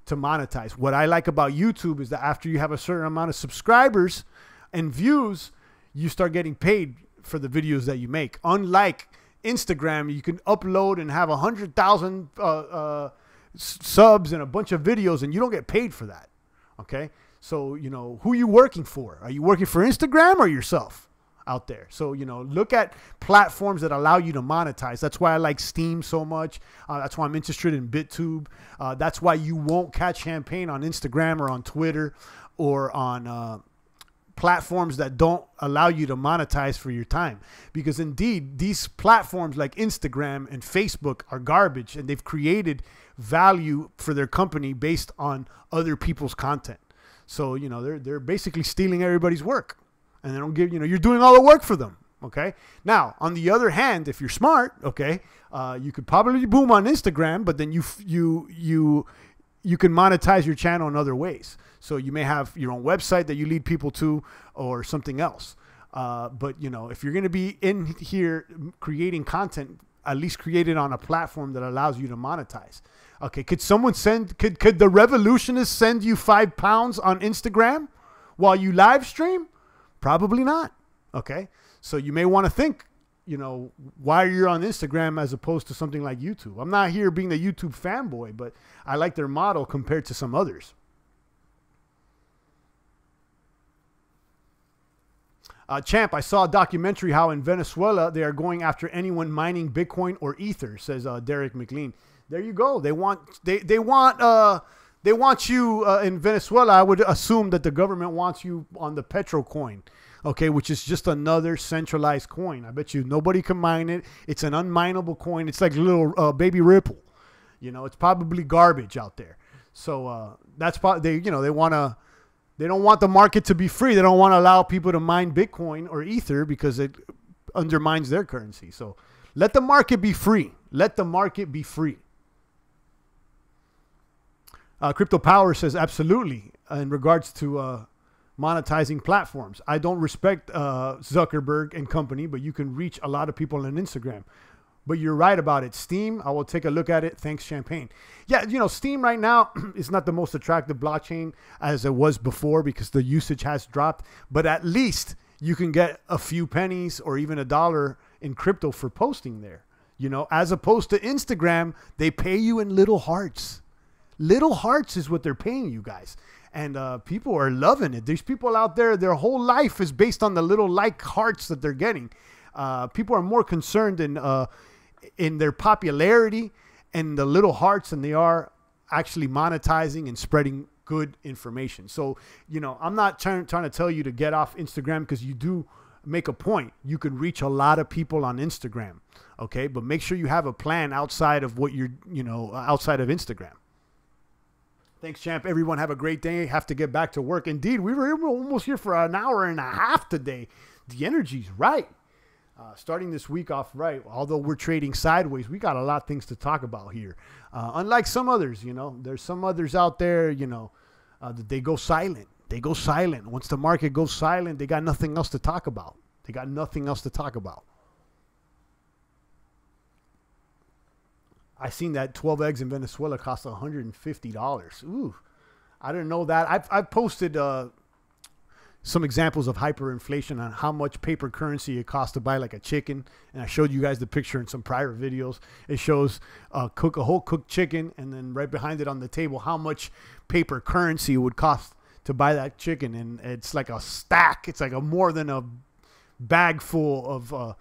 monetize. What I like about YouTube is that after you have a certain amount of subscribers and views, you start getting paid for the videos that you make. Unlike Instagram, you can upload and have 100,000 subs and a bunch of videos, and you don't get paid for that. Okay. So, you know, who are you working for? Are you working for Instagram or yourself out there? So, you know, look at platforms that allow you to monetize. That's why I like Steam so much. That's why I'm interested in BitTube. That's why you won't catch Champagne on Instagram or on Twitter or on platforms that don't allow you to monetize for your time. Because indeed, these platforms like Instagram and Facebook are garbage, and they've created value for their company based on other people's content. So, you know, they're basically stealing everybody's work, and they don't give, you know, you're doing all the work for them. Okay. Now, on the other hand, if you're smart, okay, you could probably boom on Instagram, but then you can monetize your channel in other ways. So you may have your own website that you lead people to or something else. But, you know, if you're going to be in here creating content, at least create it on a platform that allows you to monetize. Okay, could someone send, could the Revolutionist send you £5 on Instagram while you live stream? Probably not. Okay, so you may want to think, you know, why you're on Instagram as opposed to something like YouTube. I'm not here being the YouTube fanboy, but I like their model compared to some others. Champ, I saw a documentary how in Venezuela they are going after anyone mining Bitcoin or Ether, says Derek McLean. There you go. They want you in Venezuela. I would assume that the government wants you on the Petro coin, okay, which is just another centralized coin. I bet you nobody can mine it. It's an unminable coin. It's like a little baby Ripple. You know, it's probably garbage out there. So that's probably they don't want the market to be free. They don't want to allow people to mine Bitcoin or Ether because it undermines their currency. So let the market be free. Let the market be free. Crypto Power says absolutely in regards to monetizing platforms. I don't respect Zuckerberg and company, but you can reach a lot of people on Instagram. But you're right about it. Steam, I will take a look at it. Thanks, Champagne. Yeah, you know, Steam right now is not the most attractive blockchain as it was before because the usage has dropped. But at least you can get a few pennies or even $1 in crypto for posting there. You know, as opposed to Instagram, they pay you in little hearts. Little hearts is what they're paying you guys. And people are loving it. There's people out there, their whole life is based on the little like hearts that they're getting. People are more concerned in their popularity and the little hearts than they are actually monetizing and spreading good information. So, you know, I'm not trying to tell you to get off Instagram, because you do make a point. You can reach a lot of people on Instagram, okay? But make sure you have a plan outside of what you're, you know, outside of Instagram. Thanks, champ. Everyone have a great day. Have to get back to work. Indeed, we were almost here for an hour and a half today. The energy's right. Starting this week off right. Although we're trading sideways, we got a lot of things to talk about here. Unlike some others, you know, there's some others out there, you know, that they go silent. They go silent. Once the market goes silent, they got nothing else to talk about. They got nothing else to talk about. I seen that 12 eggs in Venezuela cost $150. Ooh, I didn't know that. I've posted some examples of hyperinflation on how much paper currency it costs to buy like a chicken. And I showed you guys the picture in some prior videos. It shows a whole cooked chicken, and then right behind it on the table, how much paper currency it would cost to buy that chicken. And it's like a stack. It's like more than a bag full of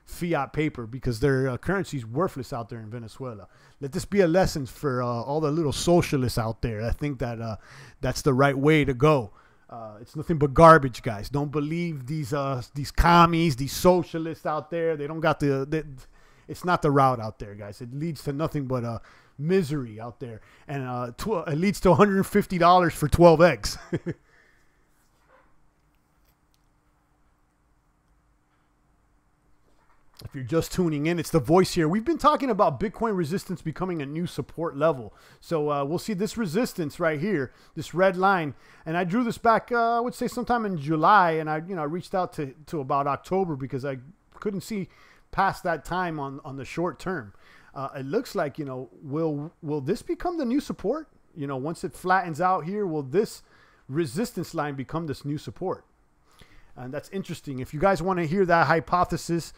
fiat paper, because their currency is worthless out there in Venezuela. Let this be a lesson for all the little socialists out there. I think that that's the right way to go. It's nothing but garbage, guys. Don't believe these commies, these socialists out there. They don't got it's not the route out there, guys. It leads to nothing but misery out there, and it leads to $150 for 12 eggs. If you're just tuning in, it's the voice here. We've been talking about Bitcoin resistance becoming a new support level. So we'll see this resistance right here, this red line. And I drew this back, I would say sometime in July. And I reached out to about October, because I couldn't see past that time on the short term. It looks like, you know, will this become the new support? You know, once it flattens out here, will this resistance line become this new support? And that's interesting. If you guys want to hear that hypothesis,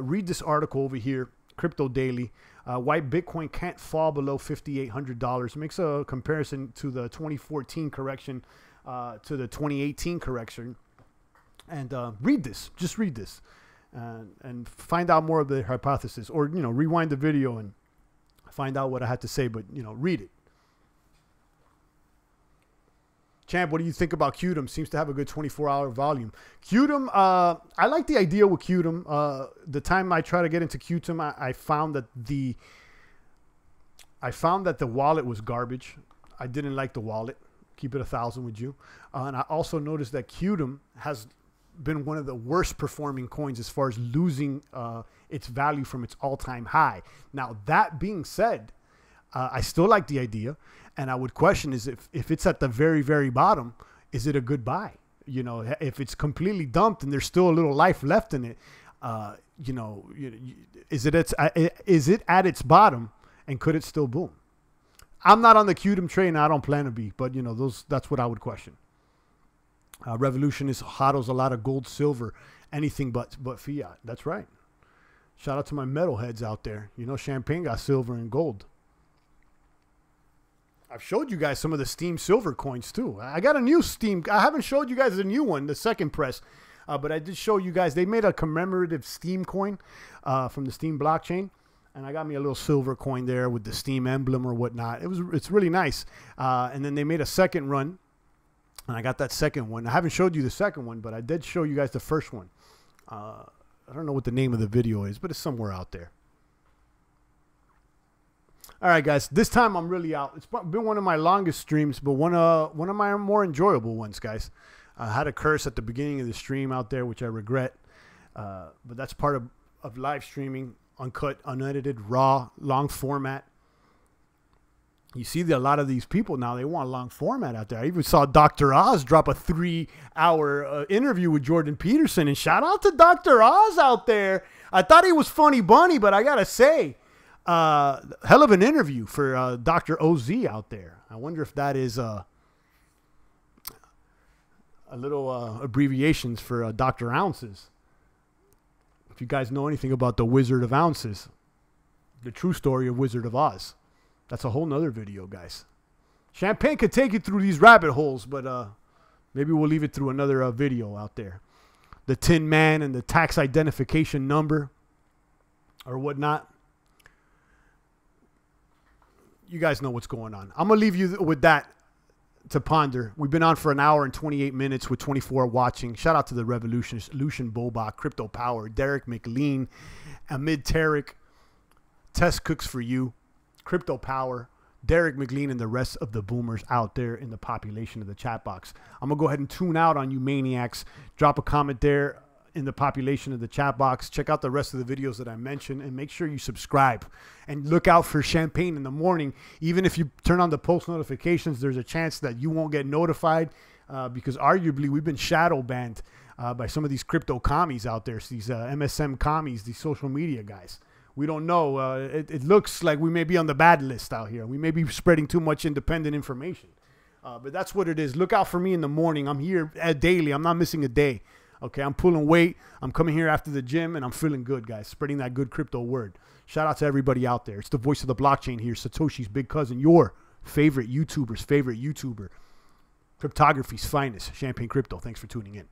read this article over here, Crypto Daily. Why Bitcoin can't fall below $5,800. Makes a comparison to the 2014 correction to the 2018 correction. And read this. Just read this. And find out more of the hypothesis. Or, you know, rewind the video and find out what I had to say. But, you know, read it. Champ, what do you think about Qtum? Seems to have a good 24-hour volume. Qtum, I like the idea with Qtum. The time I try to get into Qtum, I found that the wallet was garbage. I didn't like the wallet. Keep it 1,000 with you. And I also noticed that Qtum has been one of the worst performing coins as far as losing its value from its all-time high. Now, that being said, I still like the idea. And I would question is if it's at the very, very bottom, is it a good buy? You know, if it's completely dumped and there's still a little life left in it, you know, is it at its bottom, and could it still boom? I'm not on the Qtum train. I don't plan to be, but you know, that's what I would question. Revolution is hodls a lot of gold, silver, anything but fiat. That's right. Shout out to my metalheads out there. You know, Champagne got silver and gold. I've showed you guys some of the Steem silver coins too. I got a new Steem. I haven't showed you guys the new one, the second press, but I did show you guys. They made a commemorative Steem coin from the Steem blockchain, and I got me a little silver coin there with the Steem emblem or whatnot. It's really nice. And then they made a second run, and I got that second one. I haven't showed you the second one, but I did show you guys the first one. I don't know what the name of the video is, but it's somewhere out there. All right, guys, this time I'm really out. It's been one of my longest streams, but one of my more enjoyable ones, guys. I had a curse at the beginning of the stream out there, which I regret. But that's part of live streaming, uncut, unedited, raw, long format. You see a lot of these people now, they want long format out there. I even saw Dr. Oz drop a 3-hour interview with Jordan Peterson. And shout out to Dr. Oz out there. I thought he was funny bunny, but I got to say, hell of an interview for Dr. OZ out there. I wonder if that is a little abbreviations for Dr. Ounces. If you guys know anything about the Wizard of Ounces, the true story of Wizard of Oz, that's a whole nother video, guys. Champagne could take you through these rabbit holes, but maybe we'll leave it through another video out there. The Tin Man and the tax identification number or whatnot. You guys know what's going on. I'm going to leave you with that to ponder. We've been on for an hour and 28 minutes with 24 watching. Shout out to the Revolution, Lucian Bobach, Crypto Power, Derek McLean, Amid Tarek, Test Cooks for You, Crypto Power, Derek McLean, and the rest of the boomers out there in the population of the chat box. I'm going to go ahead and tune out on you maniacs. Drop a comment there in the population of the chat box. Check out the rest of the videos that I mentioned, and make sure you subscribe and look out for Champagne in the morning. Even if you turn on the post notifications, there's a chance that you won't get notified because arguably we've been shadow banned by some of these crypto commies out there, these MSM commies, these social media guys. We don't know. It looks like we may be on the bad list out here. We may be spreading too much independent information. But that's what it is. Look out for me in the morning. I'm here daily. I'm not missing a day. Okay, I'm pulling weight. I'm coming here after the gym, and I'm feeling good, guys. Spreading that good crypto word. Shout out to everybody out there. It's the voice of the blockchain here. Satoshi's big cousin, your favorite YouTuber's favorite YouTuber. Cryptography's finest. Champagne Crypto. Thanks for tuning in.